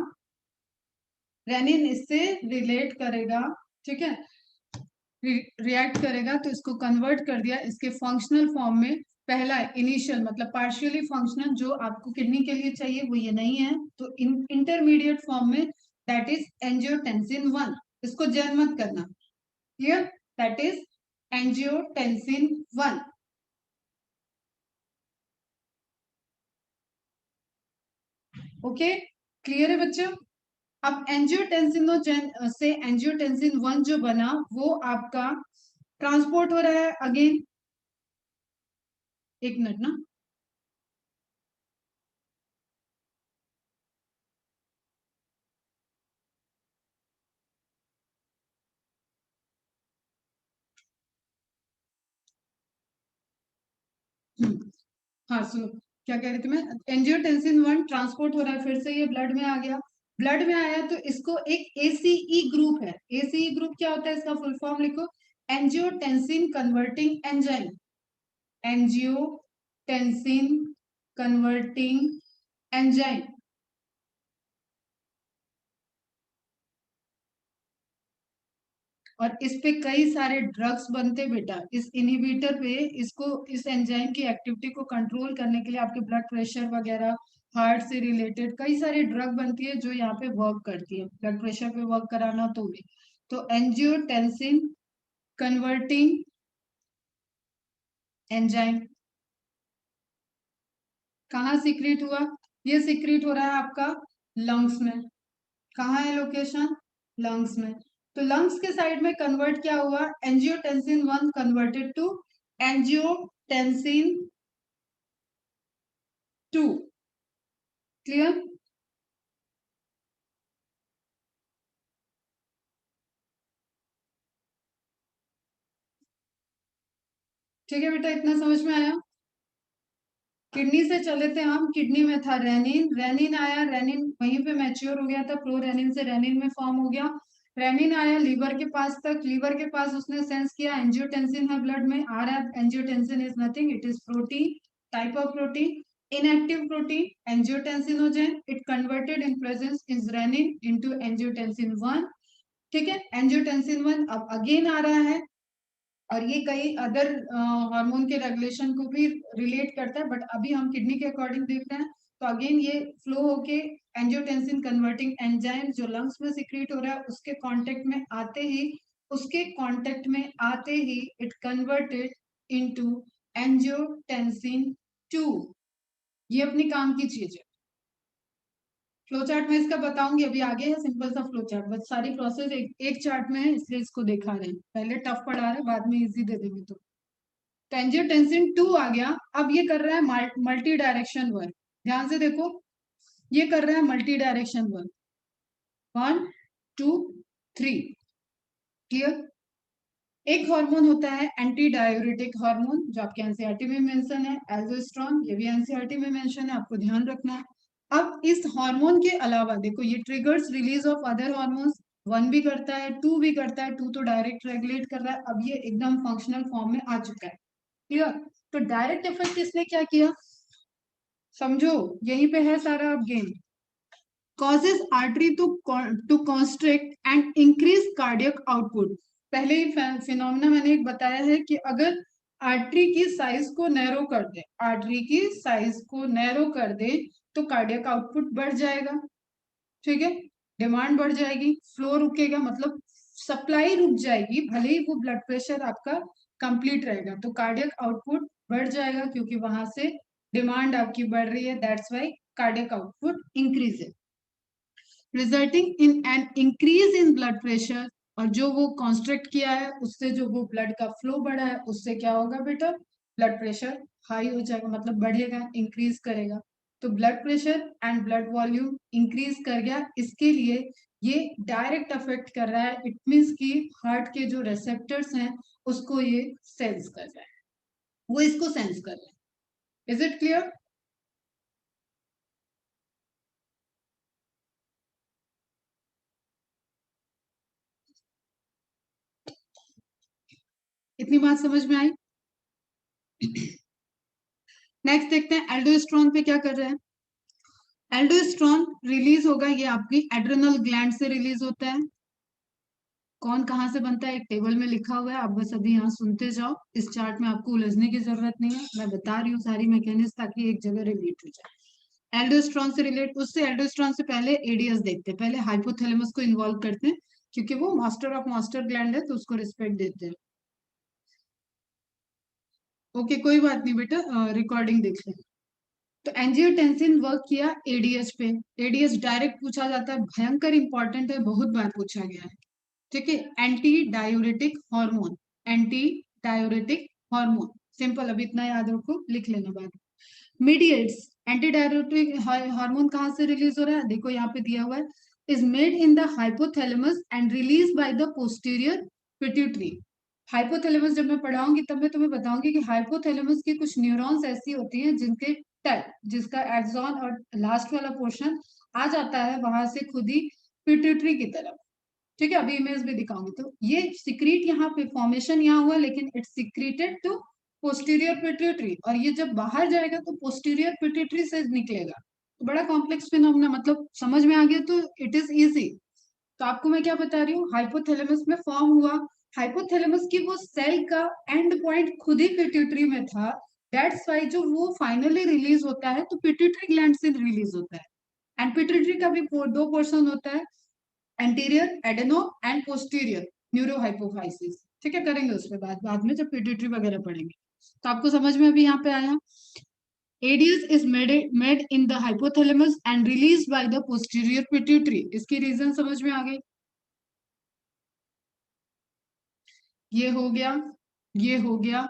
रेनिन इससे रिलेट करेगा, ठीक है, रिएक्ट करेगा तो इसको कन्वर्ट कर दिया इसके फंक्शनल फॉर्म में। पहला इनिशियल मतलब पार्शियली फंक्शनल जो आपको किडनी के लिए चाहिए वो ये नहीं है, तो इंटरमीडिएट फॉर्म में दैट इज एंजियोटेंसिन 1, इसको जन मत करना। Clear, that is angiotensin 1। Okay, clear है बच्चों? अब एंजियोटेंसिनोजेन से एंजियोटेंसिन 1 जो बना वो आपका ट्रांसपोर्ट हो रहा है अगेन, एक मिनट ना। हाँ सुनो, क्या कह रही थी मैं, एंजियोटेंसिन 1 ट्रांसपोर्ट हो रहा है, फिर से ये ब्लड में आ गया, ब्लड में आया तो इसको एक एसीई ग्रुप है, एसीई ग्रुप क्या होता है, इसका फुल फॉर्म लिखो, angiotensin converting enzyme, angiotensin converting enzyme. और इस पे कई सारे ड्रग्स बनते बेटा। इस इनहिबिटर पे इसको, इस एंजाइम की एक्टिविटी को कंट्रोल करने के लिए आपके ब्लड प्रेशर वगैरह, हार्ट से रिलेटेड कई सारी ड्रग बनती है जो यहाँ पे वर्क करती है, ब्लड प्रेशर पे वर्क कराना तो भी। तो एंजियोटेंसिन कन्वर्टिंग एंजाइम कहाँ सीक्रेट हुआ? ये सीक्रेट हो रहा है आपका लंग्स में। कहाँ है लोकेशन? लंग्स में। तो लंग्स के साइड में कन्वर्ट क्या हुआ? Angiotensin 1 converted to angiotensin 2। Clear? ठीक है बेटा, इतना समझ में आया? किडनी से चले थे हम, किडनी में था रेनिन, रेनिन आया, रेनिन वहीं पे मैच्योर हो गया था, प्रोरेनिन से रेनिन में फॉर्म हो गया। रेनिन आया लीवर के पास तक, लीवर के पास उसने सेंस किया एंजियोटेंसिन है ब्लड में आ रहा है। Angiotensin is nothing, it is protein, type of protein, inactive protein angiotensinogen, it converted in presence is renin into angiotensin 1। ठीक है, एंजियोटेंसिन 1 अब अगेन आ रहा है, और ये कई अदर हार्मोन के रेगुलेशन को भी रिलेट करता है, बट अभी हम किडनी के अकॉर्डिंग देख रहे हैं। तो अगेन ये फ्लो होके एंजियोटेंसिन कन्वर्टिंग एंजाइम जो लंग्स में सिक्रीट हो रहा है उसके कांटेक्ट में आते ही, उसके कांटेक्ट में आते ही इट कन्वर्टेड इनटू एंजियोटेंसिन 2। ये अपनी काम की चीज है। फ्लो चार्ट में इसका बताऊंगी, अभी आगे है सिंपल सा फ्लो चार्ट, बस सारी प्रोसेस एक चार्ट में है इसलिए इसको दिखा रहे हैं। पहले टफ पढ़ा रहे हैं, बाद में इजी दे देंगे। तो एंजियोटेंसिन 2 आ गया, अब ये कर रहा है मल्टी डायरेक्शन वर्क। ध्यान से देखो, ये कर रहा है मल्टी डायरेक्शन वर्क, 1 2 3। क्लियर? एक हार्मोन होता है एंटी डायूरेटिक हार्मोन जो आपके एनसीईआरटी में मेंशन है, एल्डोस्टेरोन, ये भी एनसीईआरटी में मेंशन है, आपको ध्यान रखना है। अब इस हार्मोन के अलावा देखो ये triggers release of other hormones, 1 भी करता है, 2 भी करता है, 2 तो डायरेक्ट रेगुलेट कर रहा है, अब ये एकदम फंक्शनल फॉर्म में आ चुका है। क्लियर? तो डायरेक्ट इफेक्ट इसने क्या किया समझो, यहीं पे है सारा अब game. causes artery to constrict and increase cardiac output। पहले ही फिनोमेना मैंने एक बताया है कि अगर आर्टरी की साइज को नैरो कर दे, आर्टरी की साइज को नैरो कर दे तो कार्डियक आउटपुट बढ़ जाएगा। ठीक है, डिमांड बढ़ जाएगी, फ्लो रुकेगा, मतलब सप्लाई रुक जाएगी, भले ही वो ब्लड प्रेशर आपका कंप्लीट रहेगा तो कार्डियक आउटपुट बढ़ जाएगा क्योंकि वहां से डिमांड आपकी बढ़ रही है, that's why cardiac output increase है, resulting in an increase in blood pressure. और जो वो कॉन्स्ट्रक्ट किया है उससे जो वो ब्लड का फ्लो बढ़ा है उससे क्या होगा बेटा? ब्लड प्रेशर हाई हो जाएगा, मतलब बढ़ेगा, इंक्रीज करेगा। तो blood pressure and blood volume increase कर गया, इसके लिए ये डायरेक्ट अफेक्ट कर रहा है। इट मीन्स कि हार्ट के जो रिसेप्टर्स हैं उसको ये सेंस कर रहा है, वो इसको सेंस कर रहा है। Is it clear? इतनी बात समझ में आई? नेक्स्ट देखते हैं एल्डोस्टेरोन पे क्या कर रहे हैं। एल्डोस्टेरोन रिलीज होगा, ये आपकी एड्रेनल ग्लैंड से रिलीज होता है। कौन कहाँ से बनता है एक टेबल में लिखा हुआ है, आप बस अभी यहाँ सुनते जाओ, इस चार्ट में आपको उलझने की जरूरत नहीं है, मैं बता रही हूँ सारी मैकेनिज्म ताकि एक जगह रिलेट हो जाए। एल्डोस्टेरोन से रिलेट, उससे एल्डोस्टेरोन से पहले एडीएस देखते हैं, पहले हाइपोथैलेमस को इन्वॉल्व करते हैं क्योंकि वो मास्टर ऑफ मास्टर ग्लैंड है तो उसको रिस्पेक्ट देते हैं। ओके कोई बात नहीं बेटा, रिकॉर्डिंग देख लें। तो एंजियोटेंसिन वर्क किया एडीएस पे, एडीएस डायरेक्ट पूछा जाता है, भयंकर इंपॉर्टेंट है, बहुत बार पूछा गया है। ठीक है, anti diuretic hormone, anti diuretic hormone, simple, अभी इतना याद रखो, लिख लेना बाद। मीडिएट्स, एंटी डायूरेटिक हार्मोन कहाँ से रिलीज हो रहा है, देखो यहाँ पे दिया हुआ है, is made in the hypothalamus and release by the posterior pituitary. Hypothalamus जब मैं पढ़ाऊंगी तब मैं तुम्हें बताऊंगी कि हाइपोथैलेमस की कुछ न्यूरॉन्स ऐसी होती हैं जिनके टच, जिसका एक्सॉन और लास्ट वाला पोर्शन आ जाता है वहां से खुद ही पिट्यूटरी की तरफ। ठीक है, अभी इमेज भी दिखाऊंगी। तो ये सिक्रीट यहाँ पे फॉर्मेशन यहाँ हुआ लेकिन it's secreted to posterior pituitary, और ये जब बाहर जाएगा तो पोस्टीरियर पिट्यूटरी से निकलेगा। तो बड़ा कॉम्प्लेक्स फिनोमेना, मतलब समझ में आ गया तो इट इज इजी। तो आपको मैं क्या बता रही हूँ, हाइपोथैलेमस में फॉर्म हुआ, हाइपोथैलेमस की वो सेल का एंड पॉइंट खुद ही पिट्यूटरी में था, दैट्स वाई जो वो फाइनली रिलीज होता है तो पिट्यूटरी ग्लैंड से रिलीज होता है। एंड पिट्यूटरी का भी दो पोर्शन होता है, anterior adeno and posterior neurohypophysis. ठीक है, करेंगे उस पर बाद में जब पिट्यूटरी वगैरह पढ़ेंगे। तो आपको समझ में अभी यहाँ पे आया, ADH is made in the hypothalamus and released by the posterior pituitary। इसकी रीजन समझ में आ गई, ये हो गया, ये हो गया,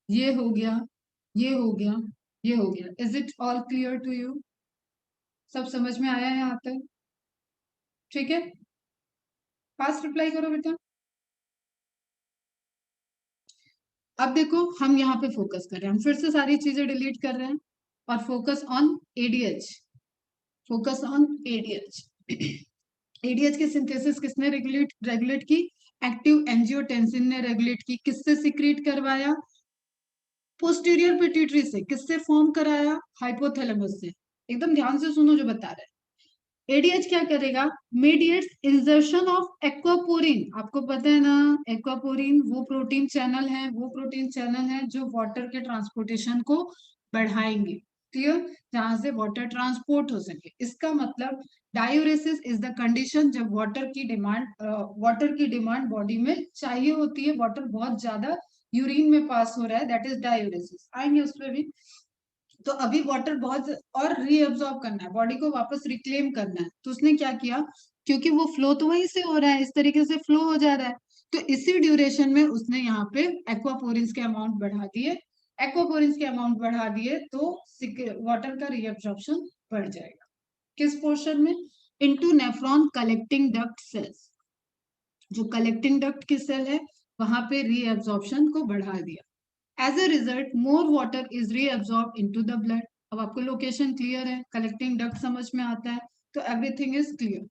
ये हो गया, ये हो गया, ये हो गया। Is it all clear to you? सब समझ में आया है यहाँ तक? ठीक है, फास्ट रिप्लाई करो बेटा। अब देखो हम यहाँ पे फोकस कर रहे हैं, हम फिर से सारी चीजें डिलीट कर रहे हैं और focus on ADH, focus on ADH. ADH की सिंथेसिस किसने रेगुलेट रेगुलेट की? एक्टिव एंजियोटेंसिन ने रेगुलेट की। किससे सिक्रीट करवाया? पोस्टीरियर पिट्यूटरी से। किससे फॉर्म कराया? हाइपोथैलेमस से। एकदम ध्यान से सुनो जो बता रहे हैं। एडीएच क्या करेगा? Mediates इंजर्शन of aquaporin. आपको पता है ना, एक्वापोरिन वो प्रोटीन चैनल है, वो प्रोटीन चैनल है जो वाटर के ट्रांसपोर्टेशन को बढ़ाएंगे। क्लियर? जहां से वाटर ट्रांसपोर्ट हो सके। इसका मतलब डायूरेसिस इज द कंडीशन जब वाटर की डिमांड बॉडी में चाहिए होती है, वाटर बहुत ज्यादा यूरिन में पास हो रहा है, दैट इज डायूरेसिस। आएंगे उस पर भी। तो अभी वाटर बहुत और रीअब्सॉर्ब करना है, बॉडी को वापस रिक्लेम करना है, तो उसने क्या किया, क्योंकि वो फ्लो तो वहीं से हो रहा है, इस तरीके से फ्लो हो जा रहा है, तो इसी ड्यूरेशन में उसने यहाँ पे एक्वापोरिन्स के अमाउंट बढ़ा दिए। एक्वापोरिन्स के अमाउंट बढ़ा दिए तो वाटर का रीअब्सॉर्प्शन बढ़ जाएगा। किस पोर्शन में? Into nephron collecting duct cells. जो कलेक्टिंग डक्ट की सेल है वहां पे रीअब्सॉर्प्शन को बढ़ा दिया। As a result, more water is reabsorbed into the blood। अब आपको लोकेशन क्लियर है, कलेक्टिंग डक्ट समझ में आता है, तो एवरीथिंग इज क्लियर।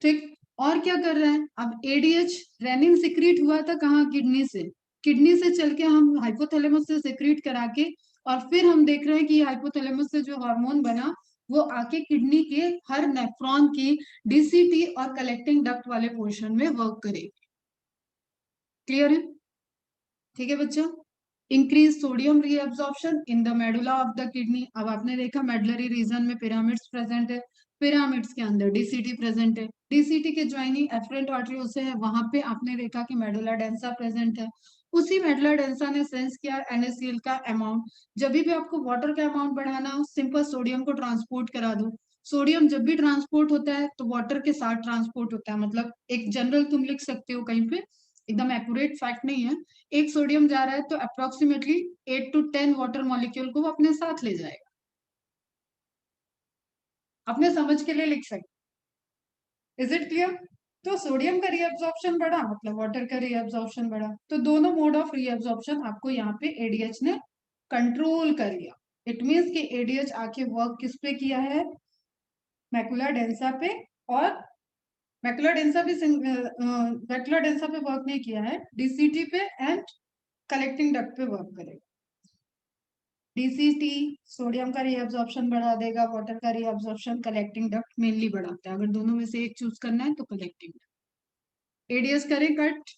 ठीक, और क्या कर रहे हैं अब? एडीएच रेनिन सिक्रीट हुआ था कहाँ? किडनी से। किडनी से चल के हम हाइपोथैलेमस से सिक्रीट करा के, और फिर हम देख रहे हैं कि हाइपोथैलेमस से जो हार्मोन बना वो आके किडनी के हर नेफ्रॉन की डीसीटी और कलेक्टिंग डक्ट वाले पोर्शन में वर्क करेगी। क्लियर है? ठीक है बच्चों। Increase sodium reabsorption in the medulla of the kidney. अब आपने देखा मेडुलरी रीजन में पिरामिड्स प्रेजेंट है, पिरामिड्स के अंदर डीसीटी प्रेजेंट है, डीसीटी के ज्वाइनिंग एफरेंट आर्टरी से है, वहां पे आपने देखा कि मेडुला डेंसा प्रेजेंट है। उसी मेडुला डेंसा ने सेंस किया NaCl का अमाउंट। जब भी आपको वाटर का अमाउंट बढ़ाना हो, सिंपल सोडियम को ट्रांसपोर्ट करा दो। सोडियम जब भी ट्रांसपोर्ट होता है तो वाटर के साथ ट्रांसपोर्ट होता है, मतलब एक जनरल तुम लिख सकते हो कहीं पे, एकदम एक्यूरेट फैक्ट नहीं है। एक सोडियम जा रहा है तो अप्रोक्सीमेटली 8 to 10 वाटर मॉलिक्यूल को वो अपने साथ ले जाएगा। अपने समझ के लिए लिख सकते। Is it clear? तो सोडियम का रीअब्सॉर्प्शन बढ़ा मतलब वाटर का रीअब्सॉर्प्शन बढ़ा, तो दोनों मोड ऑफ रीअब्सॉर्प्शन आपको यहाँ पे एडीएच ने कंट्रोल कर लिया। इट मीन्स कि एडीएच आके वर्क किस पे किया है? मैकुला डेंसा पे। और मैकुला डेंसा भी मैकुला डेंसा पे वर्क नहीं किया है, डीसीटी पे एंड कलेक्टिंग डक्ट पे वर्क करेगा। डीसीटी सोडियम का रीअब्सॉर्प्शन बढ़ा देगा, वाटर का रीअब्सॉर्प्शन कलेक्टिंग डक्ट मेनली बढ़ाता है। अगर दोनों में से एक चूज करना है तो कलेक्टिंग डक्ट। एडीएस करें कट।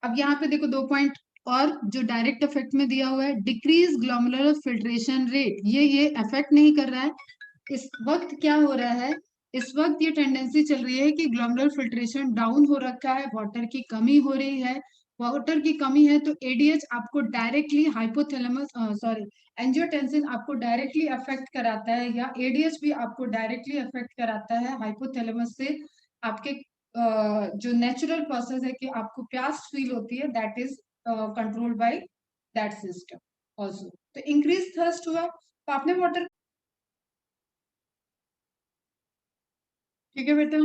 अब यहाँ पे देखो 2 पॉइंट और जो डायरेक्ट इफेक्ट में दिया हुआ है, डिक्रीज ग्लोमेरुलर फिल्ट्रेशन रेट। ये इफेक्ट नहीं कर रहा है। इस वक्त क्या हो रहा है, इस वक्त ये टेंडेंसी चल रही है कि ग्लोमेरुलर फिल्ट्रेशन डाउन हो रखा है, वाटर की कमी हो रही है। वाटर की कमी है तो एडीएच आपको डायरेक्टली हाइपोथैलेमस सॉरी एंजियोटेंसिन आपको डायरेक्टली अफेक्ट कराता है, या एडीएच भी आपको डायरेक्टली अफेक्ट कराता है हाइपोथैलेमस से। आपके जो नेचुरल प्रोसेस है कि आपको प्यास फील होती है, that is controlled by that system also. तो इंक्रीज थर्स्ट हुआ तो आपने वाटर। ठीक है बेटा,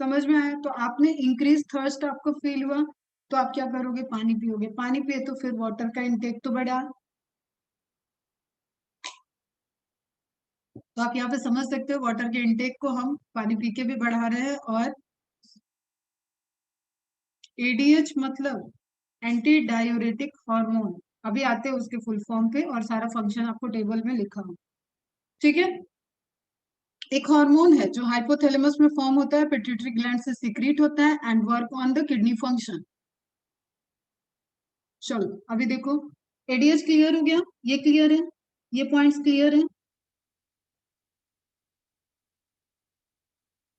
समझ में आया? तो आपने इंक्रीज थर्स्ट आपको फील हुआ तो आप क्या करोगे? पानी पियोगे। पानी पिए तो फिर वाटर का इंटेक तो बढ़ा। तो आप यहाँ पे समझ सकते हो वाटर के इंटेक को हम पानी पी के भी बढ़ा रहे हैं। और एडीएच मतलब एंटी डायूरेटिक हार्मोन। अभी आते हैं उसके फुल फॉर्म पे और सारा फंक्शन आपको टेबल में लिखा हो। ठीक है। एक हार्मोन है जो हाइपोथैलेमस में फॉर्म होता है, पिट्यूटरी ग्लैंड से सीक्रेट होता है and work on the kidney function. चलो अभी देखो, एडीएच क्लियर हो गया, ये क्लियर है, ये पॉइंट्स क्लियर है,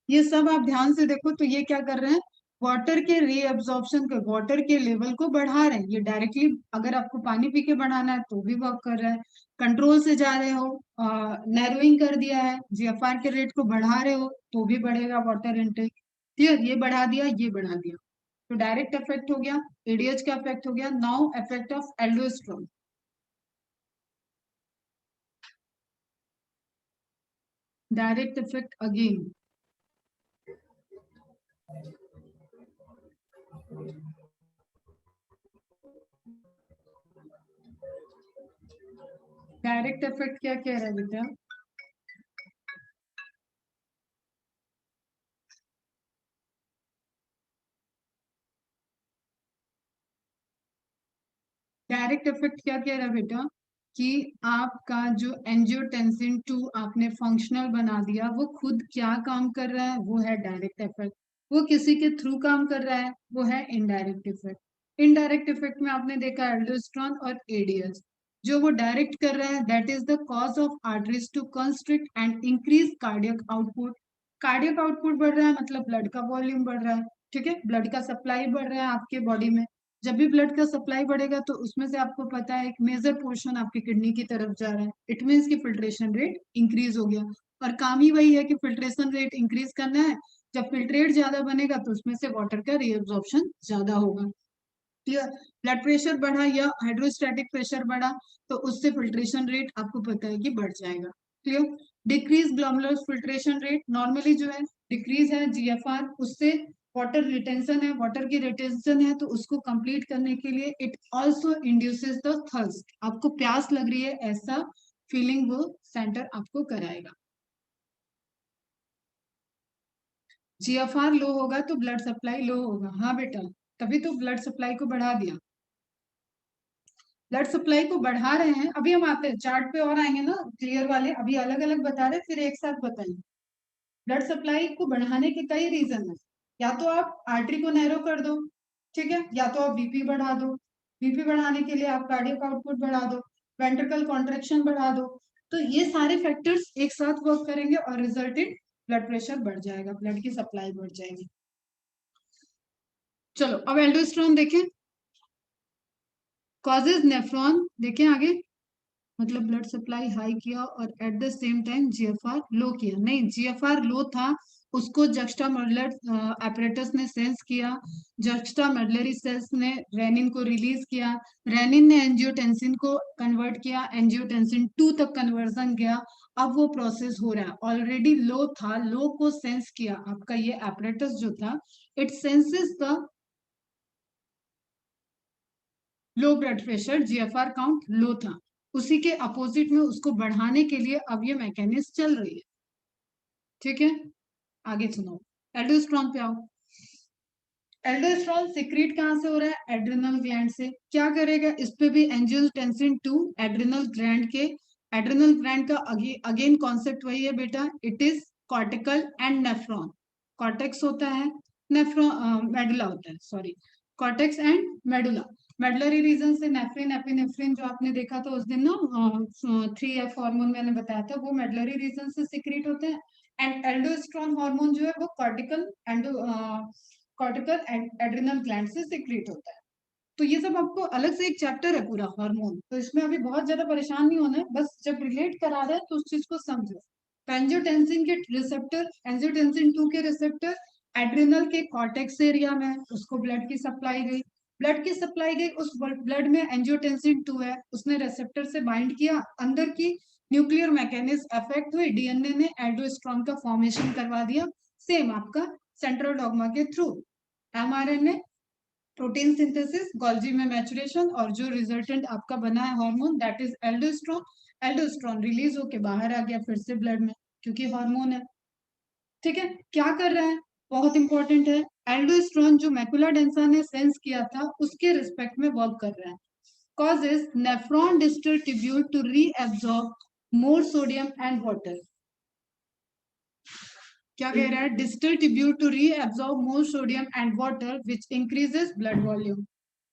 ये सब आप ध्यान से देखो। तो ये क्या कर रहे हैं, वाटर के रीअब्जॉर्प्शन के, वाटर के लेवल को बढ़ा रहे हैं। ये डायरेक्टली अगर आपको पानी पी के बढ़ाना है तो भी वर्क कर रहा है। कंट्रोल से जा रहे हो, नैरोइंग कर दिया है, जीएफआर के रेट को बढ़ा रहे हो तो भी बढ़ेगा वाटर इनटेक। क्लियर, ये बढ़ा दिया, ये बढ़ा दिया, तो डायरेक्ट इफेक्ट हो गया, एडीएच का इफेक्ट हो गया। Now effect of aldosterone, direct effect again. Direct effect क्या कह रहा है बेटा, डायरेक्ट इफेक्ट क्या कह रहा है बेटा, कि आपका जो एंजियोटेंसिन 2 आपने फंक्शनल बना दिया, वो खुद क्या काम कर रहा है, वो है डायरेक्ट इफेक्ट। वो किसी के थ्रू काम कर रहा है, वो है इनडायरेक्ट इफेक्ट। इनडायरेक्ट इफेक्ट में आपने देखा एल्डोस्टेरोन और एडीएस। जो वो डायरेक्ट कर रहा है, that is the cause of arteries to constrict and increase cardiac output. Cardiac output बढ़ रहा है मतलब ब्लड का वॉल्यूम बढ़ रहा है। ठीक है, ब्लड का सप्लाई बढ़ रहा है आपके बॉडी में। जब भी ब्लड का सप्लाई बढ़ेगा तो उसमें से आपको पता है एक मेजर पोर्शन आपकी किडनी की तरफ जा रहा है। इट मीन्स की फिल्ट्रेशन रेट इंक्रीज हो गया, और काम ही वही है कि फिल्ट्रेशन रेट इंक्रीज करना है। जब फिल्ट्रेट ज्यादा बनेगा तो उसमें से वाटर का रीअब्जॉर्प्शन ज्यादा होगा। क्लियर। ब्लड प्रेशर बढ़ा या हाइड्रोस्टैटिक प्रेशर बढ़ा तो उससे फिल्ट्रेशन रेट आपको पता है कि बढ़ जाएगा। Clear. Decrease glomerular filtration rate, normally जो है डिक्रीज है जीएफआर, उससे वाटर रिटेंशन है, वाटर की रिटेंशन है तो उसको कंप्लीट करने के लिए it also induces the thirst, आपको प्यास लग रही है ऐसा फीलिंग वो सेंटर आपको कराएगा। जीएफआर लो होगा तो ब्लड सप्लाई लो होगा, हाँ बेटा, तभी तो ब्लड सप्लाई को बढ़ा दिया। ब्लड सप्लाई को बढ़ा रहे हैं, अभी हम आते हैं चार्ट पे और आएंगे ना क्लियर वाले, अभी अलग अलग बता रहे फिर एक साथ बताएंगे। ब्लड सप्लाई को बढ़ाने के कई रीजन है। या तो आप आर्टरी को नैरो कर दो, ठीक है, या तो आप बीपी बढ़ा दो, बीपी बढ़ाने के लिए आप कार्डियक आउटपुट बढ़ा दो, वेंट्रिकल कॉन्ट्रेक्शन बढ़ा दो। तो ये सारे फैक्टर्स एक साथ वर्क करेंगे और रिजल्ट इन ब्लड प्रेशर बढ़ जाएगा, ब्लड की सप्लाई बढ़ जाएगी। चलो अब एल्डोस्टेरोन देखें, कॉजेज नेफ्रॉन देखें आगे, मतलब ब्लड सप्लाई हाई किया और at the same time GFR low किया, नहीं जीएफआर लो था, उसको जक्स्टा मेडुलर एपरेटस ने सेंस किया, जक्स्टा मेडुलरी सेल्स ने रेनिन को रिलीज किया, रेनिन ने एंजियोटेंसिन को कन्वर्ट किया, एंजियोटेंसिन 2 तक कन्वर्जन गया। अब वो प्रोसेस हो रहा है, ऑलरेडी लो था, लो को सेंस किया आपका ये एपरेटस जो था, it senses the low blood pressure, GFR count low था, उसी के अपोजिट में उसको बढ़ाने के लिए अब ये मैकेनिज्म चल रही है। ठीक है, आगे सुनो, एल्डोस्टेरोन पे आओ। एल्डोस्टेरोन सिक्रीट कहाँ से हो रहा है, एड्रिनल ग्लैंड से। क्या करेगा, इस पे भी एंजियोटेंसिन 2 एड्रिनल ग्लैंड के, एड्रिनल ग्लैंड का अगेन कॉन्सेप्ट वही है बेटा, it is cortical and nephron. Cortex होता है, नेफ्रॉन मेडुला होता है, sorry, cortex and medulla. Medullary region से नेफ्रिन एपिनेफ्रिन जो आपने देखा था उस दिन ना, 3F हार्मोन मैंने बताया था, वो मेडुलरी रीजन से सिक्रीट होते हैं। एंड एल्डोस्टेरोन हार्मोन जो है वो कॉर्टिकल एड्रिनल ग्लैंड से सिक्रीट होता है। तो ये सब आपको अलग से एक चैप्टर है पूरा हार्मोन, तो इसमें अभी बहुत ज्यादा परेशान नहीं होना है, बस जब रिलेट करा रहे हैं तो उस चीज को समझो। तो एंजियोटेंसिन के रिसेप्टर, एंजियोटेंसिन 2 के रिसेप्टर एड्रिनल के कॉर्टेक्स एरिया में है, उसको ब्लड की सप्लाई गई, ब्लड की सप्लाई गई, उस ब्लड में एंजियोटेंसिन 2 है, उसने रिसेप्टर से बाइंड किया, अंदर की न्यूक्लियर मैकेनिज्म अफेक्ट हुई, डीएनए ने एल्डोस्टेरोन का फॉर्मेशन करवा दिया, सेम आपका सेंट्रल डॉग्मा के through. MRNA protein synthesis, Golgi में मैचुरेशन, और जो रिजल्टेंट आपका बना है hormone that is aldosterone. Aldosterone release होके बाहर आ गया फिर से ब्लड में, क्योंकि हार्मोन है। ठीक है, क्या कर रहा है, बहुत इंपॉर्टेंट है, एल्डोस्टेरोन जो मैकुला डेंसा ने सेंस किया था उसके रिस्पेक्ट में वर्क कर रहा है। causes nephron distal tubule to reabsorb more sodium and water. क्या कह रहा है? Distal tubule to reabsorb more sodium and water which increases blood volume.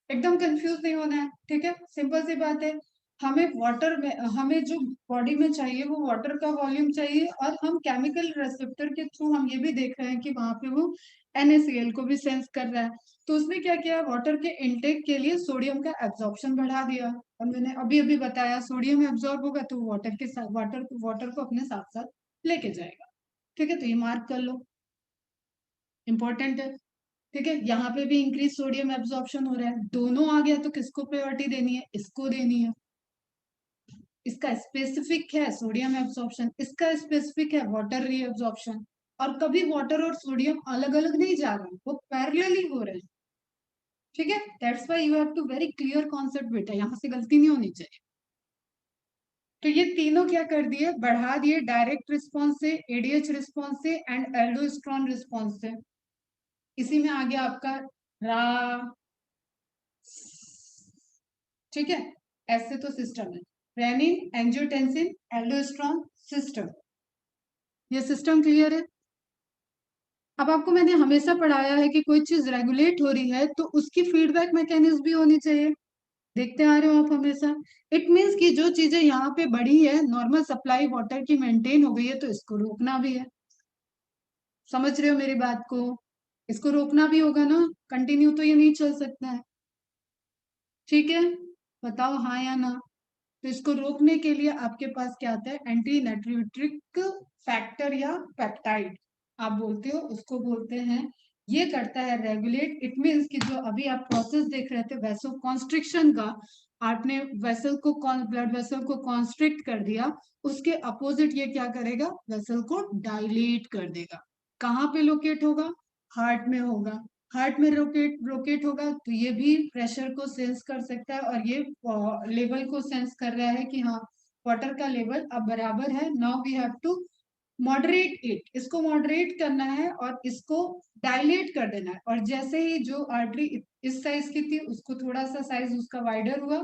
एकदम कंफ्यूज नहीं होना है, ठीक है? सिंपल सी बात है. हमें वाटर में, हमें जो बॉडी में चाहिए वो वाटर का वॉल्यूम चाहिए, और हम केमिकल रिसेप्टर के थ्रू हम ये भी देख रहे हैं कि वहां पे वो NaCl को भी सेंस कर रहा है. तो उसने क्या किया? वाटर के इनटेक के लिए सोडियम का एब्जॉर्प्शन बढ़ा दिया. और मैंने अभी अभी बताया सोडियम एब्जॉर्ब होगा तो वाटर के साथ वाटर को अपने साथ साथ लेके जाएगा. ठीक है, तो ये मार्क कर लो, इंपॉर्टेंट है. ठीक है, यहाँ पे भी इंक्रीज सोडियम एब्जॉर्प्शन हो रहा है. दोनों आ गया तो किसको प्रायोरिटी देनी है? इसको देनी है. इसका स्पेसिफिक है सोडियम एब्जॉर्प्शन, इसका स्पेसिफिक है वाटर रीअब्जॉर्प्शन. और कभी वाटर और सोडियम अलग अलग नहीं जा रहे हैं, वो पैरेलली हो रहे हैं. ठीक है, that's why you have to very clear concept बेटा, यहाँ से गलती नहीं होनी चाहिए. तो ये तीनों क्या कर दिए? बढ़ा दिए डायरेक्ट रिस्पॉन्स से, एडीएच रिस्पॉन्स से एंड एल्डोस्टेरोन रिस्पॉन्स से. इसी में आ गया आपका रा. ठीक है, ऐसे तो सिस्टम है. Renin, angiotensin, aldosterone system. ये सिस्टम क्लियर है? अब आपको मैंने हमेशा पढ़ाया है कि कोई चीज रेगुलेट हो रही है तो उसकी फीडबैक मैकेनिज्म भी होनी चाहिए. देखते आ रहे हो आप हमेशा. इट मीन्स कि जो चीजें यहाँ पे बढ़ी है, नॉर्मल सप्लाई वाटर की मेंटेन हो गई है, तो इसको रोकना भी है. समझ रहे हो मेरी बात को? इसको रोकना भी होगा ना, कंटिन्यू तो ये नहीं चल सकता है. ठीक है, बताओ हाँ या ना. तो इसको रोकने के लिए आपके पास क्या आता है? एंटी नाइट्रियोटिक फैक्टर या पेप्टाइड आप बोलते हो, उसको बोलते हैं. ये करता है रेगुलेट. इट मीन्स कि जो अभी आप प्रोसेस देख रहे थे वेसल कॉन्स्ट्रिक्शन का, आपने वेसल को ब्लड वेसल को कॉन्स्ट्रिक्ट कर दिया, उसके अपोजिट ये क्या करेगा? वेसल को डायलेट कर देगा. कहाँ पे लोकेट होगा? हार्ट में होगा. हार्ट में रोकेट होगा तो ये भी प्रेशर को सेंस कर सकता है, और ये लेवल को सेंस कर रहा है कि हाँ वाटर का लेवल अब बराबर है. Now we have to moderate it. इसको मॉडरेट करना है और इसको डायलेट कर देना है. और जैसे ही जो आर्टरी इस साइज की थी उसको थोड़ा सा साइज उसका वाइडर हुआ,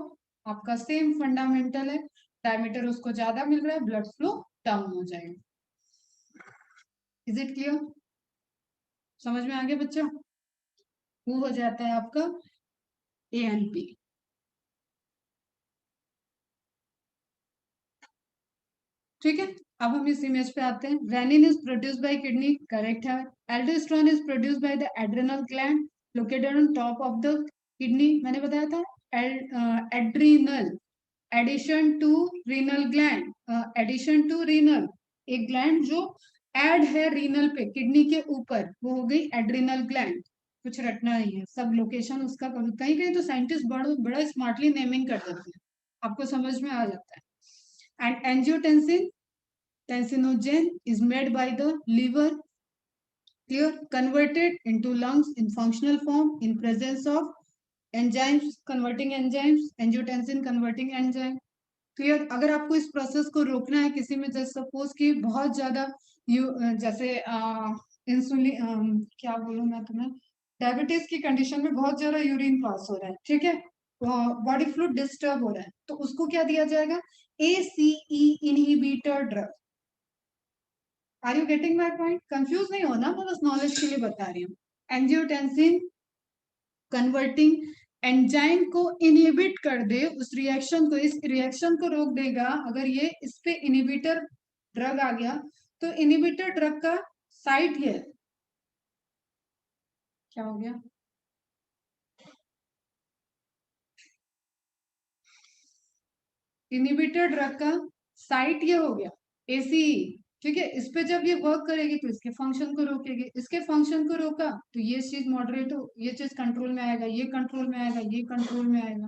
आपका सेम फंडामेंटल है. डायमीटर उसको ज्यादा मिल रहा है, ब्लड फ्लो डाउन हो जाएगा. Is it clear? समझ में आ गया बच्चा? वो हो जाता है आपका ANP. ठीक है, अब हम इस इमेज पे आते हैं. Renin is produced by kidney, correct है. Aldosterone is produced by the adrenal gland located on top of the kidney. मैंने बताया था adrenal, addition to renal gland, addition to renal, एक ग्लैंड जो ऐड है रीनल पे, किडनी के ऊपर, वो हो गई एड्रीनल ग्लैंड. कुछ रटना नहीं है, सब लोकेशन उसका कहीं कहीं तो साइंटिस्ट बड़ा बड़ा स्मार्टली नेमिंग कर देते हैं, आपको समझ में आ जाता है. And angiotensin, tensinogen is made by the liver, clear, converted into lungs in functional form in presence of enzymes, converting enzymes, angiotensin converting enzyme. Clear? अगर आपको इस प्रोसेस को रोकना है किसी में, जैसे सपोज कि बहुत ज्यादा जैसे इंसुलिन, क्या बोलूं मैं तुम्हें, डायबिटीज की कंडीशन में बहुत ज्यादा यूरिन पास हो रहा है, ठीक है, बॉडी फ्लूइड डिस्टर्ब हो रहा है, तो उसको क्या दिया जाएगा? ACE inhibitor drug. Are you getting my point? Confuse नहीं होना, मैं बस नॉलेज के लिए बता रही हूँ. एंजियोटेंसिन कन्वर्टिंग एंजाइम को इनहिबिट कर दे, उस रिएक्शन को, इस रिएक्शन को रोक देगा. अगर ये इस पे इनहिबिटर ड्रग आ गया तो इनहिबिटर ड्रग का साइट है, क्या हो गया? इनहिबिटर ड्रग का साइट ये हो गया ACE. ठीक है, इस पे जब ये वर्क करेगी तो इसके फंक्शन को रोकेगी, इसके फंक्शन को रोका तो ये चीज मॉडरेट हो, ये चीज कंट्रोल में आएगा, ये कंट्रोल में आएगा, ये कंट्रोल में आएगा.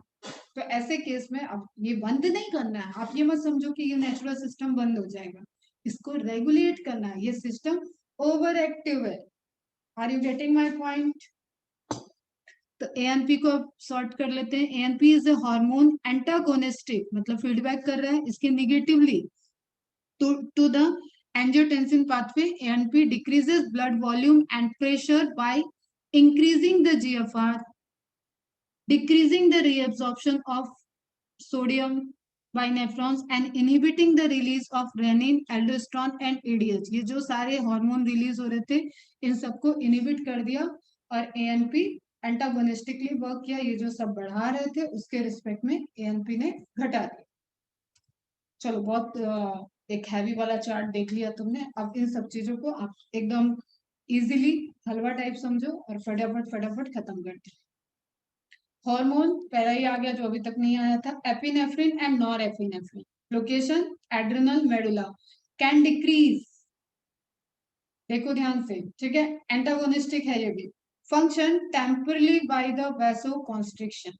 तो ऐसे केस में अब ये बंद नहीं करना है, आप ये मत समझो कि ये नेचुरल सिस्टम बंद हो जाएगा, इसको रेगुलेट करना है. ये सिस्टम ओवर एक्टिव है. Are you getting my point? तो ANP को अब सॉर्ट कर लेते हैं. ANP is a hormone antagonistic, मतलब फीडबैक कर रहा है इसके negatively to the angiotensin pathway. ANP decreases blood volume and pressure by increasing the GFR, decreasing the reabsorption of sodium by nephrons and inhibiting the release of renin, aldosterone and ADH। ये जो सारे hormone release हो रहे थे इन सबको inhibit कर दिया और एएनपी एंटागोनिस्टिकली वर्क किया। ये जो सब बढ़ा रहे थे उसके रिस्पेक्ट में एएनपी ने घटा दिया। चलो बहुत एक हैवी वाला चार्ट देख लिया तुमने। अब इन सब चीजों को आप एकदम इजीली हलवा टाइप समझो और फटाफट फटाफट खत्म कर दो। हार्मोन पहला ही आ गया जो अभी तक नहीं आया था, epinephrine and nor epinephrine. Location adrenal medulla. Can decrease, देखो ध्यान से, ठीक है, एंटागोनिस्टिक है ये भी। Function temporarily by the वेसो constriction,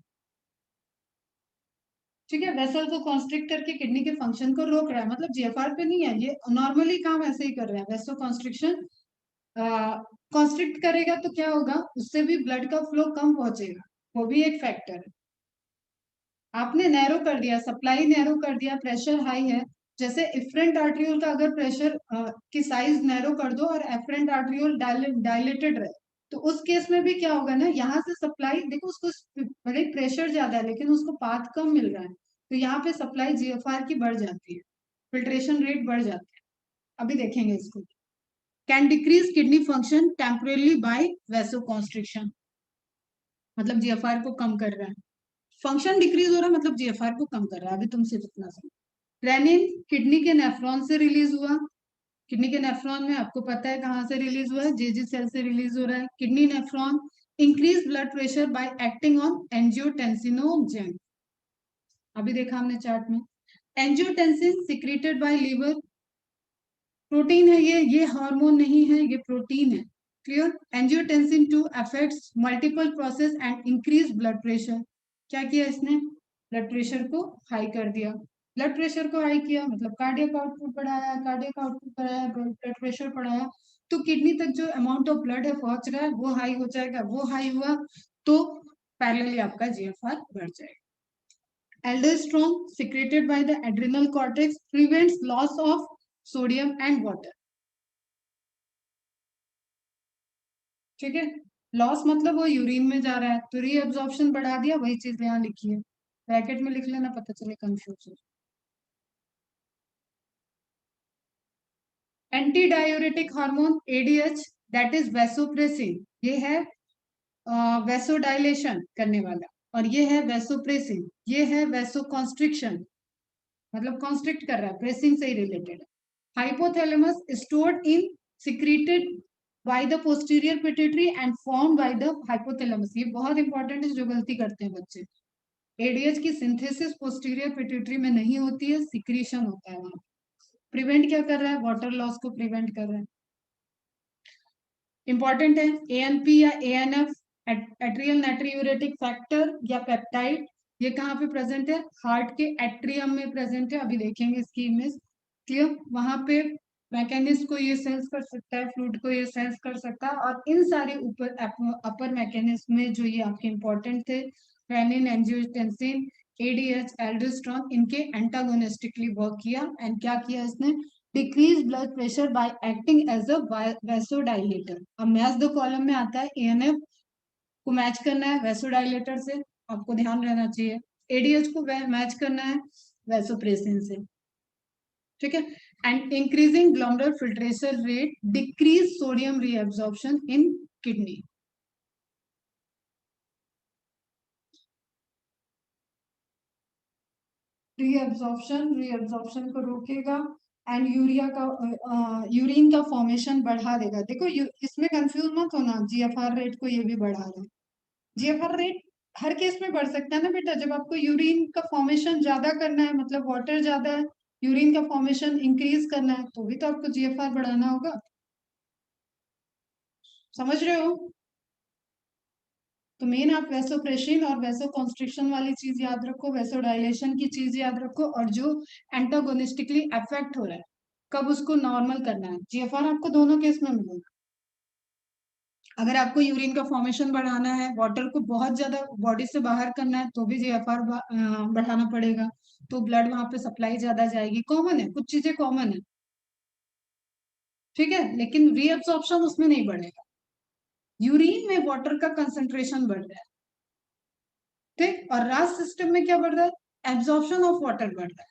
ठीक है, वेसल को कॉन्स्ट्रिक्ट करके किडनी के फंक्शन को रोक रहा है, मतलब जीएफआर पे नहीं है, ये नॉर्मली काम ऐसे ही कर रहा है। वेसो कॉन्स्ट्रिक्शन कॉन्स्ट्रिक्ट करेगा तो क्या होगा, उससे भी ब्लड का फ्लो कम पहुंचेगा, वो भी एक फैक्टर है। आपने नैरो कर दिया, सप्लाई नैरो कर दिया, प्रेशर हाई है। जैसे इफरेंट आर्ट्रियोल का अगर प्रेशर की साइज नैरो कर दो और एफरेंट आर्ट्रियोल डायलेटेड रहे तो उस केस में भी क्या होगा ना, यहाँ से सप्लाई देखो, उसको भले प्रेशर ज्यादा है लेकिन उसको पाथ कम मिल रहा है, तो यहाँ पे सप्लाई जीएफआर की बढ़ जाती है, फिल्ट्रेशन रेट बढ़ जाता है। अभी देखेंगे इसको। Can decrease kidney function temporarily by vasoconstriction, मतलब जीएफआर को कम कर रहा है। फंक्शन डिक्रीज हो रहा है मतलब जीएफआर को कम कर रहा है। अभी तुम सिर्फ इतना समझो। रेनिन किडनी के नेफ्रॉन से रिलीज हुआ। किडनी के नेफ्रॉन में आपको पता है कहां से रिलीज हुआ है, जेजी सेल से रिलीज हो रहा है। Kidney nephron increase blood pressure by acting on angiotensinogen. अभी देखा हमने चार्ट में, angiotensin secreted by liver, protein है ये हार्मोन नहीं है, ये प्रोटीन है। Clear. Angiotensin 2 affects multiple process and increase blood pressure. क्या किया इसने, ब्लड प्रेशर को हाई कर दिया। ब्लड प्रेशर को हाई किया मतलब कार्डियक आउटपुट बढ़ाया, कार्डियक आउटपुट बढ़ाया, ब्लड प्रेशर बढ़ाया, तो किडनी तक जो अमाउंट ऑफ ब्लड है पहुंच रहा है वो हाई हो जाएगा। वो हाई हुआ तो पैरेलली आपका जीएफआर बढ़ जाएगा। Aldosterone secreted by the adrenal cortex prevents loss of sodium and water, ठीक है। लॉस मतलब वो यूरिन में जा रहा है तो रीअब्जॉर्प्शन बढ़ा दिया, वही चीज यहाँ लिखी है, ब्रैकेट में लिख लेना, पता चले कंफ्यूज हो। Anti diuretic hormone ADH that is vasopressin, ये है वेसोडाइलेशन करने वाला, और ये है वेसोप्रेसिन, ये है वेसोकॉन्स्ट्रिक्शन, मतलब कॉन्स्ट्रिक्ट कर रहा है, प्रेसिंग से ही रिलेटेड है। Hypothalamus stored in secreted by the posterior pituitary and form by the hypothalamus. ये बहुत इंपॉर्टेंट है, जो गलती करते हैं बच्चे। एडीएच की सिंथेसिस पोस्टीरियर पिट्यूटरी में नहीं होती है, सिक्रीशन होता है वहां। प्रिवेंट क्या कर रहा है, वाटर लॉस को प्रिवेंट कर रहा है। इंपॉर्टेंट है एएनपी या एएनएफ, एट्रियल नाइट्रियूरेटिक फैक्टर या पेप्टाइड, ये कहाँ पे प्रेजेंट है, हार्ट के एट्रियम में प्रेजेंट है। अभी देखेंगे इसकी इमेज। क्लियर। वहां पे मैकेनिस्ट को ये सेंस कर सकता है, फ्लूइड को ये सेंस कर सकता है, और इन सारे ऊपर अपर मैकेनिज्म में जो ये आपके इंपॉर्टेंट थे, रेनिन, एंजियोटेंसिन, एडीएच, एल्डोस्टेरोन, इनके एंटागोनिस्टिकली वर्क किया। एंड क्या किया इसने, decrease blood pressure by acting as a vasodilator. अब मैच द कॉलम में आता है एएनएफ को मैच करना है वेसोडाइलेटर से, आपको ध्यान रहना चाहिए। एडीएच को मैच करना है वेसोप्रेसिन से, ठीक है। And increasing glomerular filtration rate decrease sodium reabsorption in kidney. Reabsorption को रोकेगा एंड यूरिया का यूरिन का फॉर्मेशन बढ़ा देगा। देखो इसमें कंफ्यूज मत होना, जीएफआर रेट को ये भी बढ़ा रहा है। जीएफआर रेट हर केस में बढ़ सकता है ना बेटा, जब आपको यूरिन का फॉर्मेशन ज्यादा करना है, मतलब वाटर ज्यादा है, यूरिन का फॉर्मेशन इंक्रीज करना है, तो भी तो आपको जीएफआर बढ़ाना होगा। समझ रहे हो। तो मेन आप वेसोप्रेसिन और वेसोकॉन्स्ट्रिक्शन वाली चीज याद रखो, वेसोडाइलेशन की चीज याद रखो, और जो एंटागोनिस्टिकली अफेक्ट हो रहा है कब उसको नॉर्मल करना है। जीएफआर आपको दोनों केस में मिलेगा। अगर आपको यूरिन का फॉर्मेशन बढ़ाना है, वाटर को बहुत ज्यादा बॉडी से बाहर करना है, तो भी जीएफआर बढ़ाना पड़ेगा, तो ब्लड वहां पे सप्लाई ज्यादा जाएगी। कॉमन है, कुछ चीजें कॉमन है, ठीक है, लेकिन रीअब्सॉर्प्शन उसमें नहीं बढ़ेगा। यूरिन में वाटर का कंसेंट्रेशन बढ़ रहा है, ठीक। और रास सिस्टम में क्या बढ़ रहा है, एब्जॉर्प्शन ऑफ वाटर बढ़ रहा है।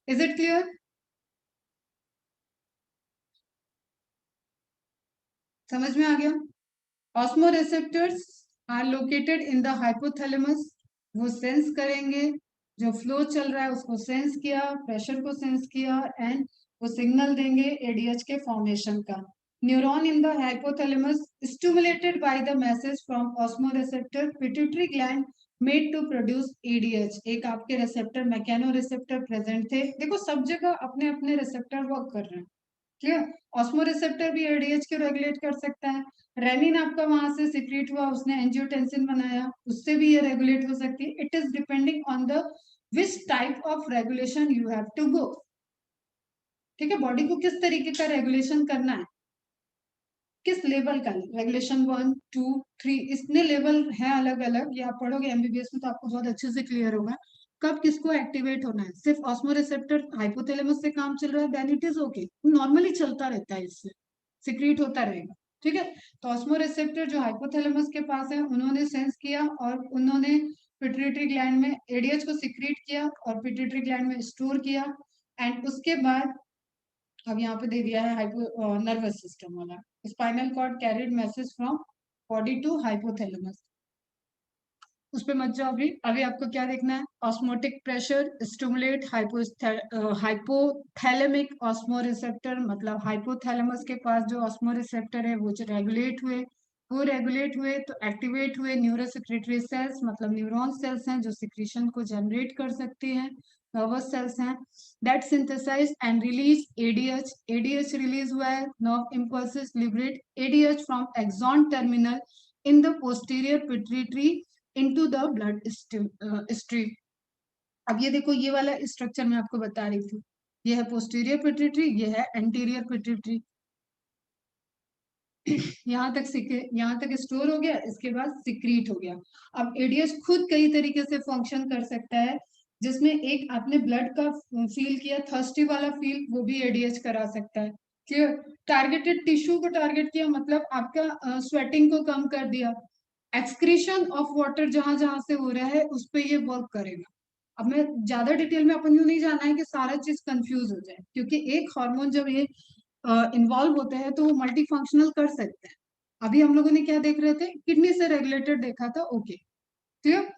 Is it clear? समझ में आ गया? Osmoreceptors are located in the hypothalamus. वो सेंस करेंगे, जो फ्लो चल रहा है उसको सेंस किया, प्रेशर को सेंस किया, एंड वो सिग्नल देंगे एडीएच के फॉर्मेशन का। Neuron in the hypothalamus stimulated by the message from osmoreceptor pituitary gland made to produce ADH. एक आपके रिसेप्टर मैकेनो रिसेप्टर प्रेजेंट थे। देखो सब जगह अपने अपने रिसेप्टर वर्क कर रहे हैं। क्लियर? ऑस्मो रिसेप्टर भी एडीएच को रेगुलेट कर सकता है। रेनिन आपका वहां से सिक्रीट हुआ, उसने एंजियोटेंसिन बनाया, उससे भी ये रेगुलेट हो सकती है। It is depending on the which type of regulation you have to go. ठीक है, बॉडी को किस तरीके का रेगुलेशन करना है, किस लेवल का, रेगुलेशन 1 2 3, इतने लेवल है अलग अलग। ये आप पढ़ोगे एमबीबीएस में तो आपको बहुत अच्छे से क्लियर होगा कब किसको एक्टिवेट होना है। सिर्फ ऑस्मो रिसेप्टर हाइपोथैलेमस से काम चल रहा है, then it is okay, normally चलता रहता है, इससे सिक्रीट होता रहेगा। ठीक है, तो ऑस्मो रिसेप्टर जो हाइपोथैलेमस के पास है, उन्होंने सेंस किया और उन्होंने पिट्यूटरी ग्लैंड में एडीएच को सिक्रीट किया और पिट्यूटरी ग्लैंड में स्टोर किया। एंड उसके बाद अब यहाँ पे दे दिया है हाइपो नर्वस सिस्टम वाला। Spinal cord carried message from body to hypothalamus. उस पे मत जाओ। अभी आपको क्या देखना है, osmotic pressure stimulate hypothalamic osmo receptor, मतलब हाइपोथैलेमस के पास जो ऑस्मो रिसेप्टर है वो जो रेगुलेट हुए, वो रेगुलेट हुए तो एक्टिवेट हुए न्यूरोसेक्रेटरी सेल्स, मतलब न्यूरॉन सेल्स हैं जो सिक्रीशन को जनरेट कर सकती हैं, नर्वस सेल्स हैं that synthesize and release ADH. ADH release हुआ है, nerve impulses liberate ADH from axon terminal in the posterior pituitary into the blood stream. अब ये देखो, ये वाला स्ट्रक्चर मैं आपको बता रही थी, ये है पोस्टीरियर पिट्यूटरी, ये है एंटीरियर पिट्यूटरी। यहाँ तक स्टोर हो गया, इसके बाद सिक्रीट हो गया। अब एडीएच खुद कई तरीके से फंक्शन कर सकता है, जिसमें एक आपने ब्लड का फील किया, थर्स्टी वाला फील, वो भी एडीएच करा सकता है। क्लियर? टारगेटेड टिश्यू को टारगेट किया, मतलब आपका स्वेटिंग को कम कर दिया। एक्सक्रीशन ऑफ वाटर जहां जहां से हो रहा है उस पर ये वर्क करेगा। अब मैं ज्यादा डिटेल में, अपन को नहीं जाना है कि सारा चीज कंफ्यूज हो जाए, क्योंकि एक हार्मोन जब ये इन्वॉल्व होते हैं तो वो मल्टी फंक्शनल कर सकते हैं। अभी हम लोगों ने क्या देख रहे थे, किडनी से रेगुलेटेड देखा था, ओके क्लियर।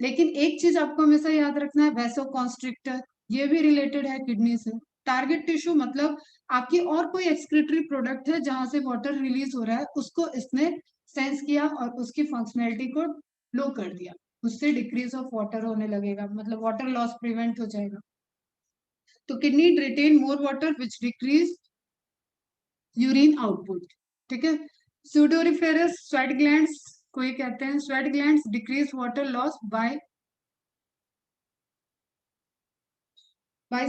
लेकिन एक चीज आपको हमेशा याद रखना है, वैसो कॉन्स्ट्रिक्टर, ये भी रिलेटेड है किडनी से। टारगेट टिश्यू मतलब आपकी और कोई एक्सक्रीटरी प्रोडक्ट है जहां से वाटर रिलीज हो रहा है, उसको इसने सेंस किया और उसकी फंक्शनैलिटी को लो कर दिया, उससे डिक्रीज ऑफ वाटर होने लगेगा, मतलब वाटर लॉस प्रिवेंट हो जाएगा। तो kidney retain more water which decrease urine output. ठीक है, सूडोरिफेरस स्वेट ग्लैंड्स को ये कहते हैं, sweat glands decrease water loss by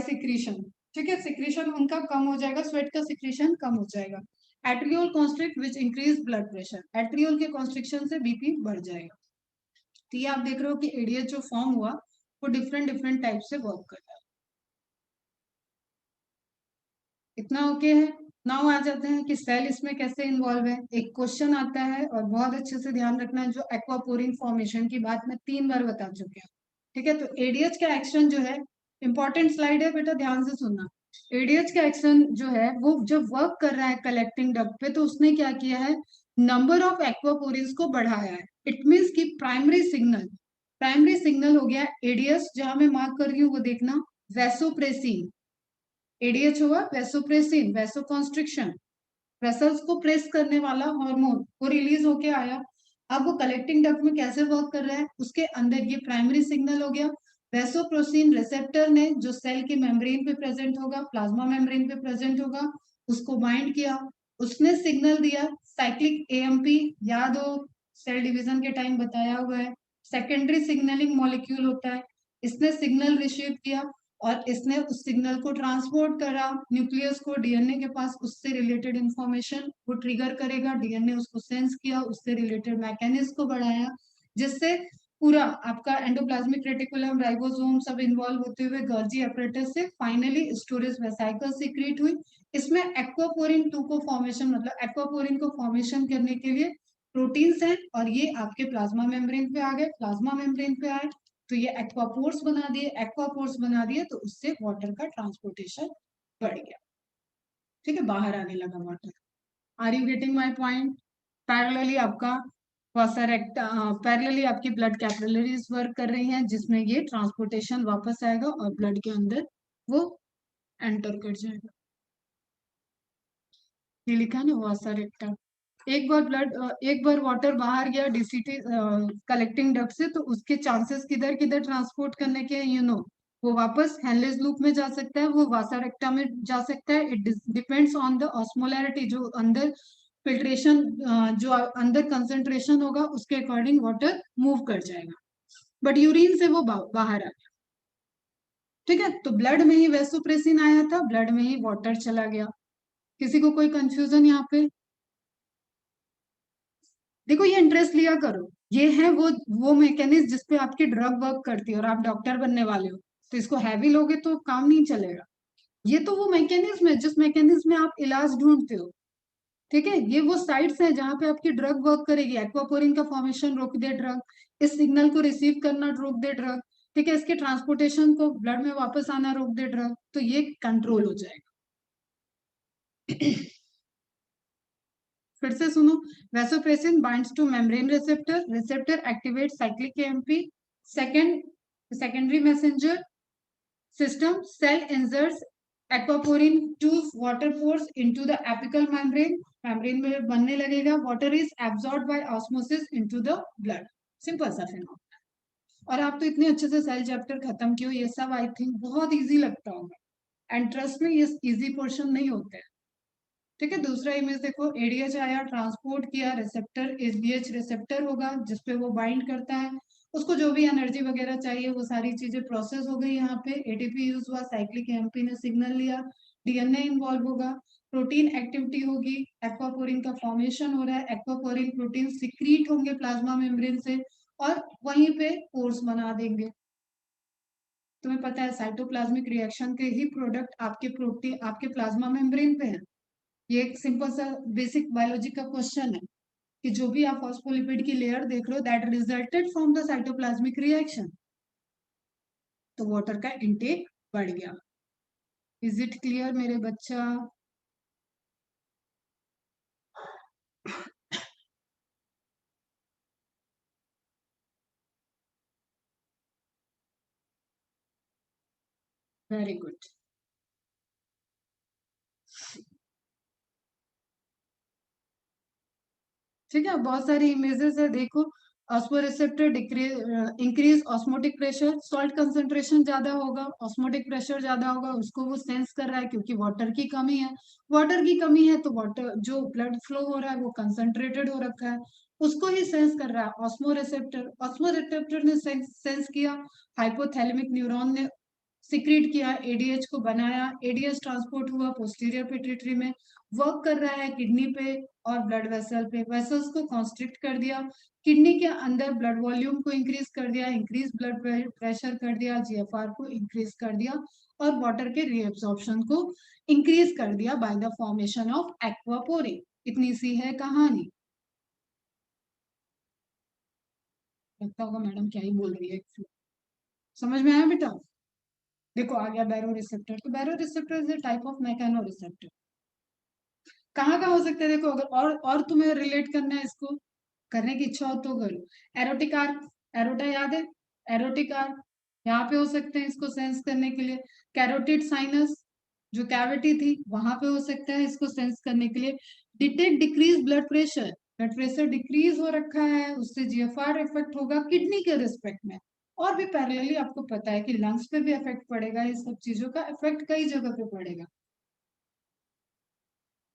secretion. ठीक है, सिक्रीशन उनका कम हो जाएगा, स्वेट का सिक्रीशन कम हो जाएगा। Arteriole constrict which increase blood pressure, arteriole के कॉन्स्ट्रिक्शन से बीपी बढ़ जाएगा। तो ये आप देख रहे हो कि एडीएच जो फॉर्म हुआ वो डिफरेंट डिफरेंट टाइप से वर्क कर रहा है। इतना ओके है? नाउ आ जाते हैं कि सेल इसमें कैसे इन्वॉल्व है। एक क्वेश्चन आता है और बहुत अच्छे से ध्यान रखना है, जो एक्वापोरिन फॉर्मेशन की बात मैं 3 बार बता चुके हैं। ठीक है, तो एडीएच का एक्शन जो है, इंपॉर्टेंट स्लाइड है बेटा, ध्यान से सुनना। एडीएच का एक्शन जो है वो जब वर्क कर रहा है कलेक्टिंग डक्ट पे, तो उसने क्या किया है, नंबर ऑफ एक्वापोरिन्स को बढ़ाया है। इट मीन्स कि प्राइमरी सिग्नल हो गया एडीएस, जहां मैं मार्क कर रही हूँ वो देखना, वैसोप्रेसिन। एडीएच हुआ वैसोप्रेसिन, वैसोकॉन्स्ट्रिक्शन, वेसल्स को प्रेस करने वाला हार्मोन, वो रिलीज होके आया। अब वो कलेक्टिंग डक्ट में कैसे वर्क कर रहा है, उसके अंदर ये प्राइमरी सिग्नल हो गया। वैसोप्रोसिन रिसेप्टर ने, जो सेल की मेम्ब्रेन पे प्रेजेंट होगा, प्लाज्मा मेम्ब्रेन पे प्रेजेंट होगा, उसको बाइंड किया, उसने सिग्नल दिया साइक्लिक एएमपी, याद हो सेल डिवीजन के टाइम बताया हुआ है, सेकेंडरी सिग्नलिंग मॉलिक्यूल होता है। इसने सिग्नल रिसीव किया और इसने उस सिग्नल को ट्रांसपोर्ट करा न्यूक्लियस को, डीएनए के पास, उससे रिलेटेड इंफॉर्मेशन वो ट्रिगर करेगा, डीएनए उसको सेंस किया, उससे रिलेटेड मैकेनिज्म को बढ़ाया, जिससे पूरा आपका एंडोप्लाज्मिक रेटिकुलम, राइबोसोम सब इन्वॉल्व होते हुए गर्जी अपरेटस से फाइनली स्टोरेज वेसाइकल सीक्रेट हुई। इसमें एक्वापोरिन 2 को फॉर्मेशन, मतलब एक्वापोरिन को फॉर्मेशन करने के लिए प्रोटीन्स हैं, और ये आपके प्लाज्मा मेम्ब्रेन पे आ गए, प्लाज्मा मेम्ब्रेन पे आए, तो ये एक्वापोर्स बना दिए, एक्वापोर्स बना दिए तो उससे वाटर का ट्रांसपोर्टेशन बढ़ गया, ठीक है, बाहर आने लगा water. Are you getting my point? Parallelly आपका पैरेलली आपकी ब्लड कैपिलरीज वर्क कर रही हैं, जिसमें ये ट्रांसपोर्टेशन वापस आएगा और ब्लड के अंदर वो एंटर कर जाएगा। ये लिखा है ना वासा रेक्टा। एक बार वाटर बाहर गया डीसीटी कलेक्टिंग डक्ट से, तो उसके चांसेस किधर किधर ट्रांसपोर्ट करने के, वो वापस हेनलेस लूप में जा सकता है, वो वासा रेक्टा में जा सकता है। It depends on the osmolarity, जो अंदर फिल्ट्रेशन, जो अंदर कंसेंट्रेशन होगा उसके अकॉर्डिंग वाटर मूव कर जाएगा, बट यूरिन से वो बाहर आ गया, ठीक है। तो ब्लड में ही वैसोप्रेसिन आया था, ब्लड में ही वाटर चला गया। किसी को कोई कंफ्यूजन यहाँ पे? देखो ये इंटरेस्ट लिया करो, ये है वो मैकेनिज्म जिसपे आपकी ड्रग वर्क करती है, और आप डॉक्टर बनने वाले हो, तो इसको हैवी लोगे तो काम नहीं चलेगा। ये तो वो मैकेनिज्म है जिस मैकेनिज्म में आप इलाज ढूंढते हो, ठीक है। ये वो साइट्स हैं जहां पे आपकी ड्रग वर्क करेगी। एक्वापोरिन का फॉर्मेशन रोक दे ड्रग, इस सिग्नल को रिसीव करना रोक दे ड्रग, ठीक है, इसके ट्रांसपोर्टेशन को ब्लड में वापस आना रोक दे ड्रग, तो ये कंट्रोल हो जाएगा। फिर से सुनो, vasopressin binds two membrane receptor, receptor activate cyclic AMP, secondary messenger system, cell inserts aquaporin to water pores into the apical membrane, membrane में बनने लगेगा, water is absorbed by osmosis into the blood, simple सा phenomena. और आप तो इतने अच्छे से सेल चैप्टर खत्म किए हो, ये सब आई थिंक बहुत इजी लगता होगा, एंड ट्रस्ट में ये इजी पोर्शन नहीं होते हैं, ठीक है। दूसरा इमेज देखो, एडीएच आया, ट्रांसपोर्ट किया, रिसेप्टर एसबीएच रिसेप्टर होगा जिसपे वो बाइंड करता है, उसको जो भी एनर्जी वगैरह चाहिए वो सारी चीजें प्रोसेस हो गई, यहाँ पे एटीपी यूज हुआ, साइक्लिक एमपी ने सिग्नल लिया, डीएनए इन्वॉल्व होगा, प्रोटीन एक्टिविटी होगी, एक्वापोरिन का फॉर्मेशन हो रहा है, एक्वापोरिन प्रोटीन सिक्रीट होंगे प्लाज्मा मेम्ब्रेन से, और वहीं पे पोर्स बना देंगे। तुम्हें पता है साइटोप्लाज्मिक रिएक्शन के ही प्रोडक्ट आपके प्रोटीन आपके प्लाज्मा मेम्ब्रेन पे है। ये एक सिंपल सा बेसिक बायोलॉजी का क्वेश्चन है कि जो भी आप फॉस्फोलिपिड की लेयर देख रहे हो that resulted from the cytoplasmic reaction, तो वाटर का इंटेक बढ़ गया। इज इट क्लियर मेरे बच्चा? Very good. ठीक है, बहुत सारी इमेजेस है, देखो osmoreceptor decrease increase osmotic pressure, salt concentration ज्यादा होगा, ऑस्मोटिक प्रेशर ज्यादा होगा, उसको वो सेंस कर रहा है क्योंकि वाटर की कमी है। वाटर की कमी है तो वाटर जो ब्लड फ्लो हो रहा है वो कंसंट्रेटेड हो रखा है, उसको ही सेंस कर रहा है ऑस्मोरिसेप्टर। ऑस्मोरिसेप्टर ने सेंस किया, हाइपोथैलेमिक न्यूरॉन ने सिक्रीट किया, एडीएच को बनाया, एडीएच ट्रांसपोर्ट हुआ पोस्टीरियर पिट्यूटरी में, वर्क कर रहा है किडनी पे और ब्लड वेसल पे, वेसल्स को कॉन्स्ट्रिक्ट कर दिया, किडनी के अंदर ब्लड वॉल्यूम को इंक्रीज कर दिया, इंक्रीज ब्लड प्रेशर कर दिया, जीएफआर को इंक्रीज कर दिया, और वाटर के रीअब्सॉर्प्शन को इंक्रीज कर दिया by the formation of aquaporin. इतनी सी है कहानी। लगता होगा मैडम क्या ही बोल रही है, समझ में आया बेटा? देखो आ गया बैरो रिसेप्टर, तो बैरो receptor is a type of mechano receptor. कहाँ कहाँ हो सकते हैं देखो, अगर और तुम्हें रिलेट करना है, इसको करने की इच्छा हो तो करो। एरोटिक आर्क, एरोटा याद है? एरोटिक आर्क यहाँ पे हो सकते हैं इसको सेंस करने के लिए। कैरोटिड साइनस, जो कैविटी थी वहां पे हो सकता है इसको सेंस करने के लिए। Detect decrease blood pressure, blood pressure decrease हो रखा है, उससे जीएफआर इफेक्ट होगा किडनी के रिस्पेक्ट में। और भी पैरेलली आपको पता है कि लंग्स पे भी इफेक्ट पड़ेगा, इस सब चीजों का इफेक्ट कई जगह पे पड़ेगा,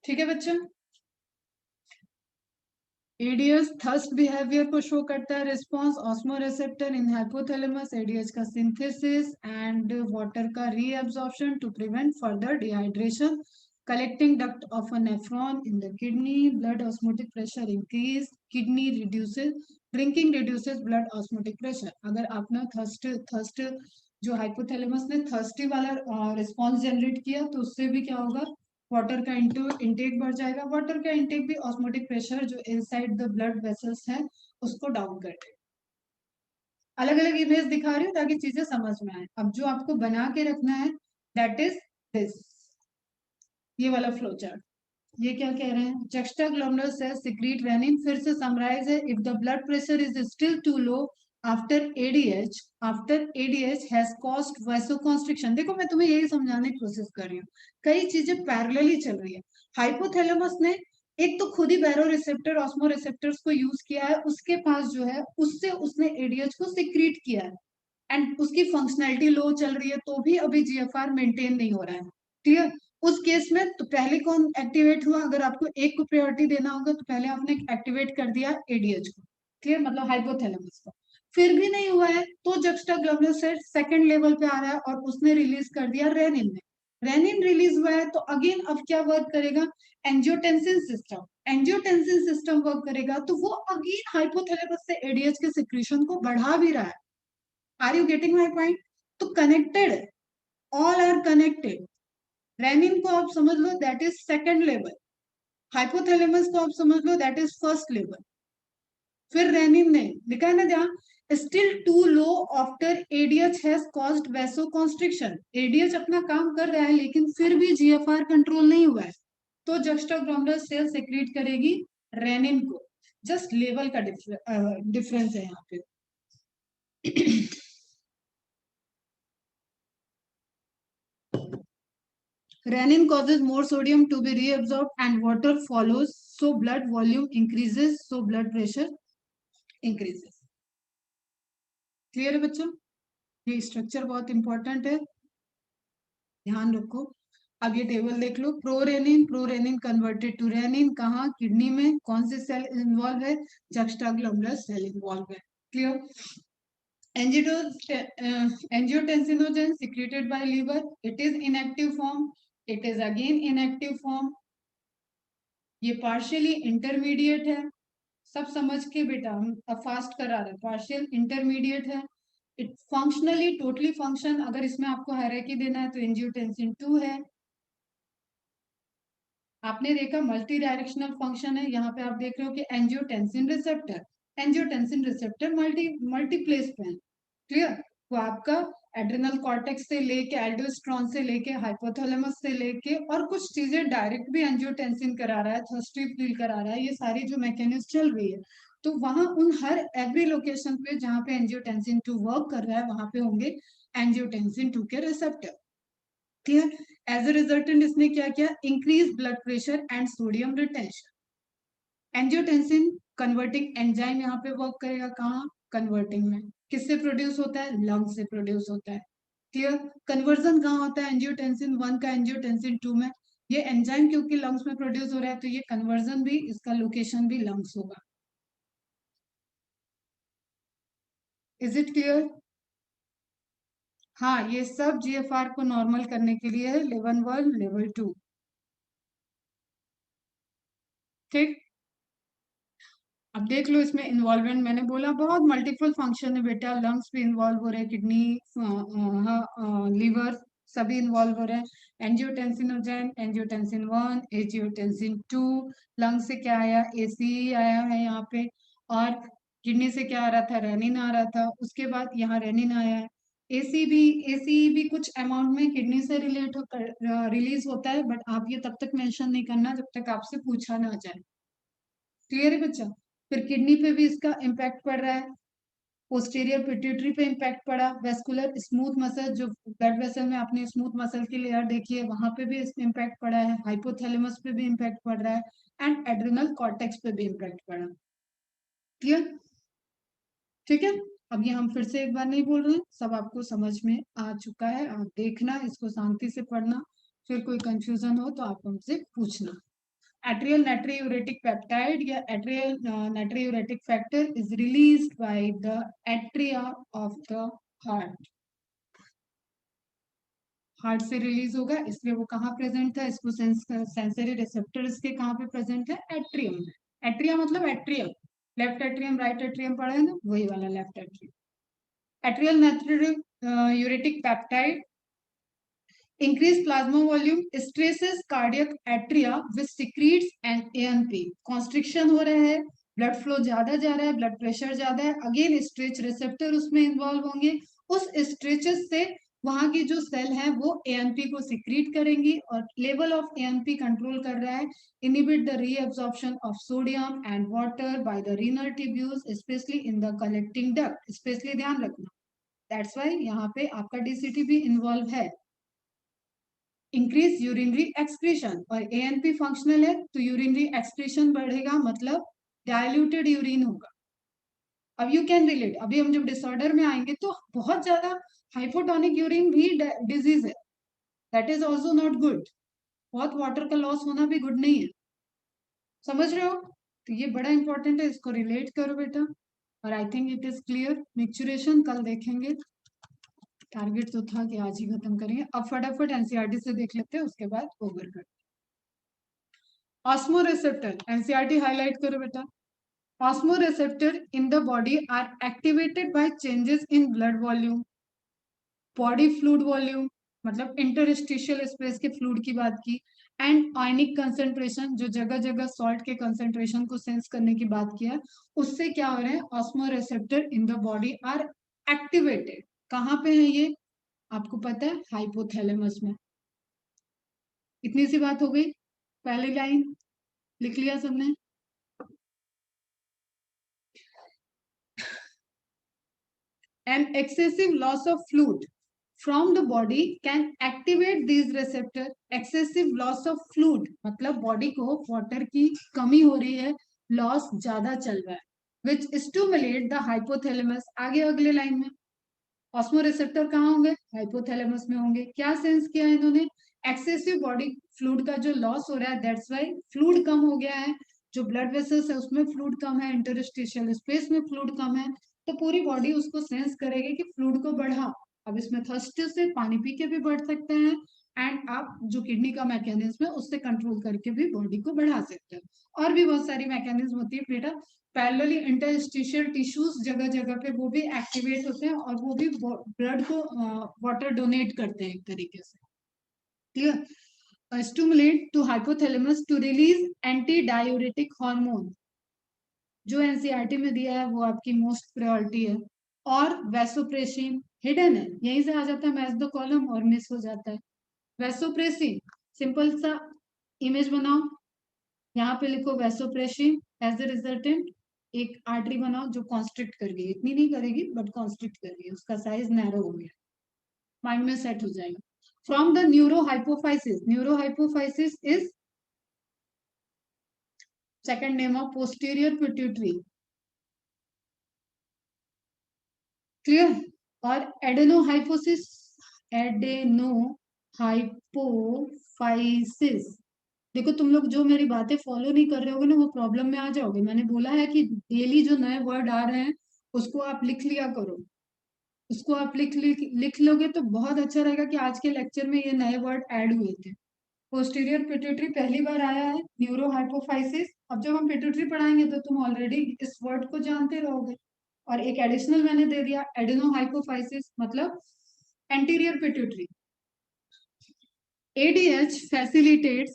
ठीक है बच्चों। एडीएच थर्स्ट बिहेवियर को शो करता है, response osmoreceptor in hypothalamus, ADH का सिंथेसिस एंड वाटर का reabsorption to prevent further dehydration, collecting duct of a nephron in the kidney, blood osmotic pressure increase, kidney reduces, drinking reduces blood osmotic pressure. अगर आपने thirst thirst जो hypothalamus ने thirsty वाला response generate किया तो उससे भी क्या होगा, वाटर का इंटेक बढ़ जाएगा। वाटर का इंटेक भी ऑस्मोटिक प्रेशर जो इनसाइड द ब्लड वेसल्स है उसको डाउन कर देगा। अलग अलग इमेज दिखा रही हूँ ताकि चीजें समझ में आए। अब जो आपको बना के रखना है दैट इज दिस, ये वाला फ्लो चार्ट। ये क्या कह रहे हैं, juxtaglomeralar cells secrete renin, फिर से समराइज है, if the blood pressure is still too low after ADH, after ADH has caused vasoconstriction। देखो मैं तुम्हें यही समझाने की कोशिश कर रही हूँ, कई चीजें पैरेलली चल रही है। हाइपोथैलेमस ने एक तो खुद ही बैरो रिसेप्टर ऑस्मो रिसेप्टर्स को यूज किया है, उसके पास जो है उससे उसने एडीएच को सिक्रीट किया है, एंड उसकी फंक्शनैलिटी लो चल रही है तो भी अभी जीएफआर मेंटेन नहीं हो रहा है। क्लियर। उस केस में तो पहले कौन एक्टिवेट हुआ, अगर आपको एक को प्रायोरिटी देना होगा तो पहले आपने एक्टिवेट कर दिया एडीएच को। क्लियर, मतलब हाइपोथैलेमस को। फिर भी नहीं हुआ है तो जुक्स्टाग्लोमेरुलर सेल सेकंड लेवल पे आ रहा है और उसने रिलीज कर दिया रेनिन में। रेनिन रिलीज हुआ है तो अगेन अब क्या वर्क करेगा, angiotensin system. Angiotensin system work करेगा तो वो अगेन हाइपोथैलेमस से एडीएच के सिक्रीशन को बढ़ा भी रहा है। Are you getting my point? तो connected, all are connected. Renin को आप समझ लो that is second level, hypothalamus को आप समझ लो दैट इज फर्स्ट लेवल। फिर रेनिन ने लिखा है ना जहां still too low after ADH has caused vasoconstriction, ADH अपना काम कर रहा है लेकिन फिर भी जीएफआर कंट्रोल नहीं हुआ है तो जुक्स्टाग्लोमेरुलर सेल सेक्रेट करेगी रेनिन को। जस्ट लेवल का डिफरेंस है यहाँ पे। Renin causes more sodium to be reabsorbed and water follows, so blood volume increases, so blood pressure increases. Clear है बच्चों? ये स्ट्रक्चर बहुत इंपॉर्टेंट है, ध्यान रखो। अब ये टेबल देख लो, प्रोरेनिन कन्वर्टेड टू रेनिन, कहाँ, किडनी में। कौन से सेल इन्वॉल्व है, जुक्स्टाग्लोमेरुलर सेल इन्वॉल्व है। Clear. Angiotensinogen secreted by liver, it is inactive form, it is again inactive form। ये पार्शियली इंटरमीडिएट है, सब समझ के बेटा हम फास्ट करा रहे, पार्शियल इंटरमीडिएट है। इट फंक्शनली टोटली फंक्शन, अगर इसमें आपको हायरार्की देना है तो एंजियोटेंसिन 2 है। आपने देखा मल्टी डायरेक्शनल फंक्शन है, यहाँ पे आप देख रहे हो कि angiotensin receptor, angiotensin receptor multiple पे है। क्लियर। वो आपका एड्रिनल कॉर्टेक्स से लेके एल्डोस्ट्रॉन से लेके हाइपोथैलेमस से लेके और कुछ चीजें डायरेक्ट भी एंजियोटेंसिन करा रहा है, थर्स्टी फील करा रहा है, ये सारी जो मैकेनिज्म चल रही है तो वहां उन हर एवरी लोकेशन पे जहां पे एंजियोटेंसिन 2 वर्क कर रहा है वहां पे होंगे एंजियोटेंसिन 2 के receptor. Clear. As a resultant इसने क्या किया, increase blood pressure and sodium retention. Angiotensin converting enzyme यहाँ पे वर्क करेगा, कहाँ, कन्वर्टिंग में। किससे प्रोड्यूस होता है, लंग से प्रोड्यूस होता है। क्लियर। कन्वर्जन कहाँ होता है एंजियोटेंसिन 1 का एंजियोटेंसिन 2 में। ये एंजाइम क्योंकि लंग्स में प्रोड्यूस हो रहा है तो ये कन्वर्जन भी, इसका लोकेशन भी लंग्स होगा। Is it clear? हाँ, ये सब जीएफआर को नॉर्मल करने के लिए है, लेवल 1 लेवल 2। ठीक। अब देख लो इसमें इन्वॉल्वमेंट, मैंने बोला बहुत मल्टीपल फंक्शन है बेटा, लंग्स भी इन्वॉल्व हो रहे हैं, किडनी, लीवर, सभी इन्वॉल्व हो रहे हैं। Angiotensinogen, angiotensin 1, angiotensin 2। लंग से क्या आया, एसी आया है यहाँ पे, और किडनी से क्या आ रहा था, रेनिन आ रहा था, उसके बाद यहाँ रेनिन आया है। एसी भी कुछ अमाउंट में किडनी से रिलेट हो रिलीज होता है, बट आप ये तब तक मेंशन नहीं करना जब तक आपसे पूछा ना जाए। क्लियर है बच्चा? फिर किडनी पे भी इसका इम्पैक्ट पड़ रहा है, पोस्टीरियर पिट्यूटरी पे इम्पैक्ट पड़ा, वेस्कुलर स्मूथ मसल, जो ब्लड वेसल में आपने स्मूथ मसल की लेयर देखी है वहां पे भी इसमें इम्पैक्ट पड़ा है, हाइपोथैलेमस पे भी इम्पैक्ट पड़ रहा है एंड एड्रिनल कॉर्टेक्स पे भी इम्पैक्ट पड़ा। क्लियर? ठीक है। अब ये हम फिर से एक बार नहीं बोल रहे हैं, सब आपको समझ में आ चुका है। आप देखना, इसको शांति से पढ़ना, फिर कोई कंफ्यूजन हो तो आप हमसे पूछना। Atrial natriuretic peptide या atrial natriuretic factor is released by the atria of the heart। Heart से रिलीज होगा, इसलिए वो कहाँ प्रेजेंट था, इसको सेंसरी रिसेप्टर इसके कहाँ पे प्रेजेंट है, एट्रियम में। एट्रिया मतलब atrium, left atrium right atrium पढ़ा है ना, वही वाला left atrium. Atrial natriuretic peptide increase plasma volume, stresses cardiac atria which secretes an ANP। constriction हो रहा है ब्लड फ्लो ज्यादा जा रहा है, ब्लड प्रेशर ज्यादा है, अगेन स्ट्रेच रिसेप्टर उसमें इन्वॉल्व होंगे। उस स्ट्रेचेस से वहां की जो सेल है वो एएनपी को सिक्रीट करेंगी और लेवल ऑफ एएनपी कंट्रोल कर रहा है, inhibit the reabsorption of sodium and water by the renal tubules specially in the collecting duct. Specially ध्यान रखना, दैट्स वाई यहाँ पे आपका डीसीटी भी इन्वॉल्व है। इंक्रीज यूरिनरी एक्सक्रीशन, और एएनपी फंक्शनल है तो यूरिनरी एक्सक्रीशन बढ़ेगा, मतलब डायल्यूटेड यूरिन होगा। अब यू कैन रिलेट, अभी हम जब डिसऑर्डर में आएंगे तो बहुत ज्यादा हाइपोटोनिक यूरिन भी डिजीज है, that is also not good. बहुत वाटर का लॉस होना भी गुड नहीं है, समझ रहे हो? तो ये बड़ा इंपॉर्टेंट है, इसको रिलेट करो बेटा। और I think it is clear. Micturition कल देखेंगे, टारगेट तो था कि आज ही खत्म करेंगे। अब फटाफट एनसीईआरटी से देख लेते हैं, उसके बाद ओवर कर। ऑस्मोरिसेप्टर, एनसीईआरटी हाईलाइट करो बेटा। Osmoreceptor in the body are activated by changes in blood volume, body fluid volume, मतलब इंटरस्टिशियल स्पेस के फ्लूइड की बात की, एंड आयनिक कंसेंट्रेशन, जो जगह जगह सॉल्ट के कंसेंट्रेशन को सेंस करने की बात किया, उससे क्या हो रहा है, osmoreceptor in the body are activated. कहाँ पे है ये, आपको पता है, हाइपोथैलेमस में। इतनी सी बात हो गई, पहली लाइन लिख लिया सबने। An excessive loss of fluid from the body can activate these receptor. Excessive loss of fluid मतलब बॉडी को वाटर की कमी हो रही है, लॉस ज्यादा चल रहा है, which stimulate the hypothalamus। आगे अगले लाइन में ऑस्मोरिसेप्टर कहाँ होंगे, हाइपोथैलेमस में होंगे। क्या सेंस किया है इन्होंने, एक्सेसिव बॉडी फ्लूइड का जो लॉस हो रहा है, दैट्स वाई फ्लूइड कम हो गया है, जो ब्लड वेसल्स है उसमें फ्लूइड कम है, इंटरस्टिशियल स्पेस में फ्लूइड कम है, तो पूरी बॉडी उसको सेंस करेगी कि फ्लूइड को बढ़ा। अब इसमें थर्स्ट से पानी पी के भी बढ़ सकते हैं, एंड आप जो किडनी का मैकेनिज्म है उससे कंट्रोल करके भी बॉडी को बढ़ा सकते हैं। और भी बहुत सारी मैकेनिज्म होती है बेटा, पैरेलली इंटरस्टिशियल टिश्यूज जगह जगह पे वो भी एक्टिवेट होते हैं और वो भी ब्लड को वाटर डोनेट करते हैं एक तरीके से, clear. Stimulate to hypothalamus to release anti diuretic hormone, जो एनसीईआरटी में दिया है वो आपकी मोस्ट प्रायोरिटी है। और वैसोप्रेसिन हिडन है, यहीं से आ जाता है मैच द कॉलम और मिस हो जाता है। वैसोप्रेसिन, सिंपल सा इमेज बनाओ, यहाँ पे लिखो वैसोप्रेसिन एज ए रिजल्टेंट, एक आर्टरी बनाओ जो कॉन्स्ट्रिक्ट करेगी, इतनी नहीं करेगी बट कॉन्स्ट्रिक्ट करेगी, उसका साइज नैरो हो गया, माइंड में सेट हो जाएगा। From the neurohypophysis, neurohypophysis is second name of posterior pituitary, clear. और एडेनोहाइपोसिस, एडेनोहाइपोफाइसिस, देखो तुम लोग जो मेरी बातें फॉलो नहीं कर रहे होगे ना वो प्रॉब्लम में आ जाओगे। मैंने बोला है कि डेली जो नए वर्ड आ रहे हैं उसको आप लिख लिया करो, उसको आप लिख लोगे तो बहुत अच्छा रहेगा कि आज के लेक्चर में ये नए वर्ड ऐड हुए थे। पोस्टीरियर पिट्यूटरी पहली बार आया है, न्यूरो हाइपोफाइसिस। अब जब हम पिट्यूटरी पढ़ाएंगे तो तुम ऑलरेडी इस वर्ड को जानते रहोगे। और एक एडिशनल मैंने दे दिया, एडेनो हाइपोफाइसिस मतलब anterior pituitary. ADH facilitates,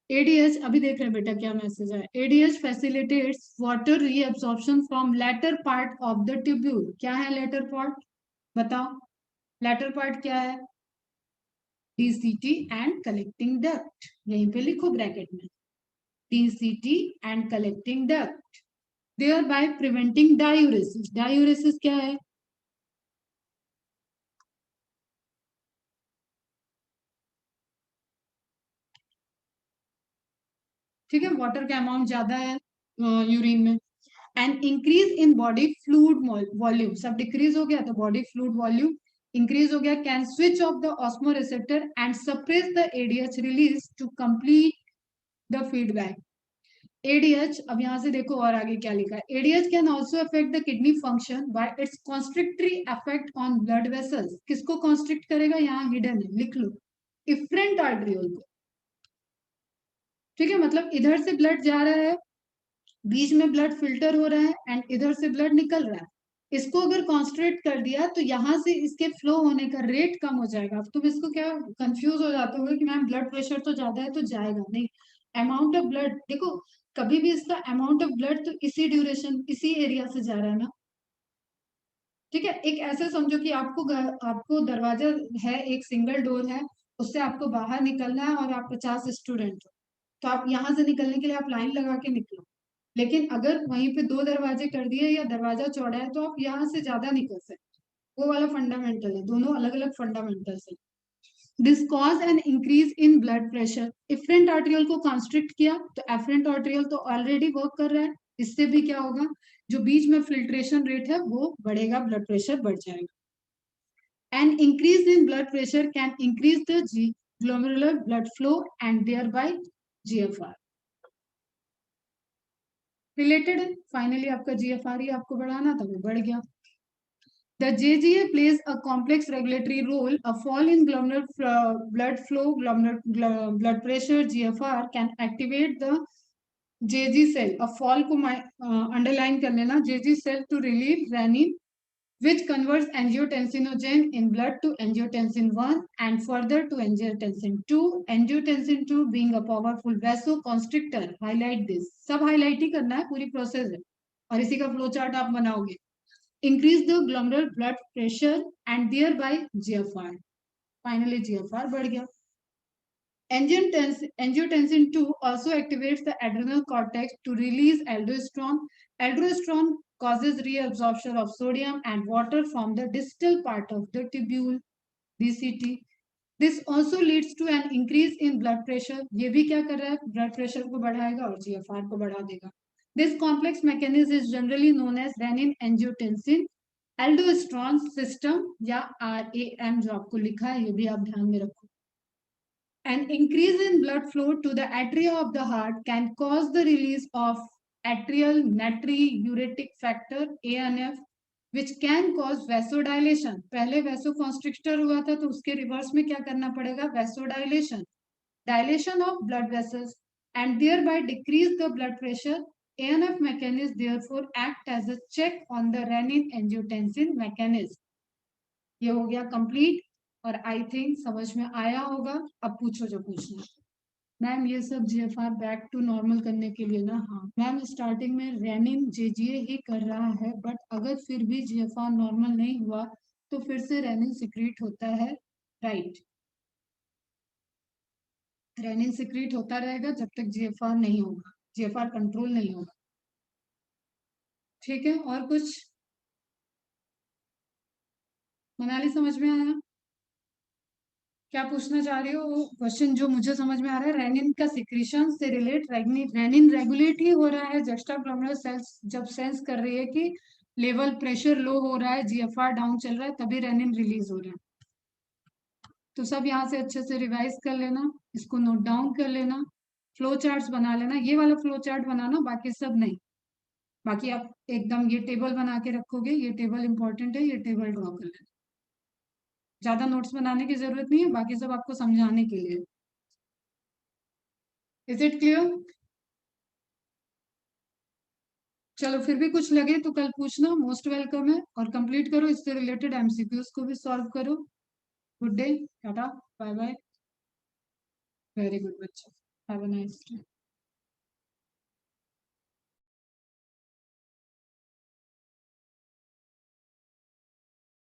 ADH अभी देख रहे हैं बेटा क्या मैसेज है, ADH facilitates water reabsorption from latter part of the tubule. क्या है लेटर पार्ट, बताओ, लेटर पार्ट क्या है, डीसीटी एंड कलेक्टिंग डक्ट, यहीं पे लिखो ब्रैकेट में, DCT and collecting duct, thereby preventing diuresis. Diuresis क्या है, ठीक है, वाटर का अमाउंट ज्यादा है यूरिन में। And increase in body fluid volume, सब डिक्रीज हो गया तो बॉडी फ्लूइड वॉल्यूम इंक्रीज हो गया, can switch off the osmoreceptor and suppress the ADH release to complete the feedback. ADH, अब यहां से देखो और आगे क्या लिखा है, ADH can also affect the kidney function by its constrictory effect on blood vessels. किसको कॉन्स्ट्रिक्ट करेगा, यहाँ हिडन है, लिख लो, इफरेंट आर्टरियोल को, ठीक है, मतलब इधर से ब्लड जा रहा है, बीच में ब्लड फिल्टर हो रहा है एंड इधर से ब्लड निकल रहा है, इसको अगर कॉन्स्ट्रेट कर दिया तो यहाँ से इसके फ्लो होने का रेट कम हो जाएगा। अब तुम इसको क्या कंफ्यूज हो जाते हो कि मैम ब्लड प्रेशर तो ज्यादा है तो जाएगा नहीं, अमाउंट ऑफ ब्लड देखो, कभी भी इसका अमाउंट ऑफ ब्लड तो इसी ड्यूरेशन इसी एरिया से जा रहा है ना। ठीक है, एक ऐसे समझो कि आपको दरवाजा है, एक सिंगल डोर है, उससे आपको बाहर निकलना है और आप 50 स्टूडेंट हो, तो आप यहाँ से निकलने के लिए आप लाइन लगा के निकलो। लेकिन अगर वहीं पे 2 दरवाजे कर दिए या दरवाजा चौड़ा है तो आप यहाँ से ज्यादा निकल सकते, वो वाला फंडामेंटल है, दोनों अलग अलग फंडामेंटल्स है। This cause an increase in blood pressure, efferent arterial को कंस्ट्रिक्ट किया तो एफरेंट आर्टेरियल तो ऑलरेडी वर्क कर रहा है, इससे भी क्या होगा, जो बीच में फिल्ट्रेशन रेट है वो बढ़ेगा, ब्लड प्रेशर बढ़ जाएगा। An increase in blood pressure can increase the glomerular blood flow and thereby GFR. Related है, फाइनली आपका जीएफआर ही आपको बढ़ाना था, वो बढ़ गया। The JGA plays a complex regulatory role. A fall in blood flow, blood pressure, GFR, can activate the JG cell. A fall को underline कर लेना, JG cell to relieve renin, which converts angiotensinogen in blood to angiotensin 1 and further to angiotensin 2. Angiotensin 2 being a powerful vasoconstrictor. Highlight this. सब highlight ही करना है, पूरी process है, और इसी का फ्लो चार्ट आप बनाओगे। Increase the glomerular blood pressure and thereby GFR. Finally GFR बढ़ गया। Angiotensin 2 also activates the adrenal cortex to release aldosterone. Aldosterone causes reabsorption of sodium and water from the distal part of the tubule, DCT. This also leads to an increase in blood pressure. ये भी क्या कर रहा है, blood pressure को बढ़ाएगा और GFR को बढ़ा देगा। This complex mechanism is generally known as renin-angiotensin aldosterone system या RAM, जो आपको लिखा है ये भी आप ध्यान में रखो। An increase in blood flow to the atria of the heart can cause the release of atrial natriuretic factor ANF, which can cause vasodilation. पहले vasoconstrictor हुआ था तो उसके रिवर्स में क्या करना पड़ेगा, vasodilation, dilation of blood vessels, and thereby decrease the blood pressure. ANF mechanism therefore act as a check on the renin-angiotensin mechanism. ये हो गया कंप्लीट, और आई थिंक समझ में आया होगा। अब पूछो जो पूछना। मैम ये सब जीएफआर बैक टू नॉर्मल करने के लिए ना, हाँ मैम स्टार्टिंग में रेनिन जेजीए ही कर रहा है, बट अगर फिर भी जीएफआर नॉर्मल नहीं हुआ तो फिर से रेनिन सिक्रीट होता है, राइट। रेनिन सिक्रीट होता रहेगा जब तक जीएफआर नहीं होगा, जीएफआर कंट्रोल नहीं होगा। ठीक है, और कुछ मनाली समझ में आया? क्या पूछना चाह रही हो? वो क्वेश्चन जो मुझे समझ में आ रहा है, रेनिन का सिक्रीशन से रिलेट, रेनिन रेगुलेट ही हो रहा है, जस्टाग्लोमेरुलर सेल्स जब सेंस कर रही है कि लेवल प्रेशर लो हो रहा है, जीएफआर डाउन चल रहा है, तभी रेनिन रिलीज हो रहा है। तो सब यहाँ से अच्छे से रिवाइज कर लेना, इसको नोट डाउन कर लेना, फ्लो चार्ट्स बना लेना, ये वाला फ्लो चार्ट बनाना, बाकी सब नहीं। बाकी आप एकदम ये टेबल बना के रखोगे, ये टेबल इंपॉर्टेंट है, ये टेबल ड्रॉ कर लेना। ज्यादा नोट्स बनाने की जरूरत नहीं है, बाकी सब आपको समझाने के लिए। Is it clear? चलो फिर भी कुछ लगे तो कल पूछना, मोस्ट वेलकम है, और कंप्लीट करो, इससे रिलेटेड एमसीक्यूज को भी सॉल्व करो। गुड डे, टाटा, बाय बाय, वेरी गुड बच्चों, हैव अ नाइस डे।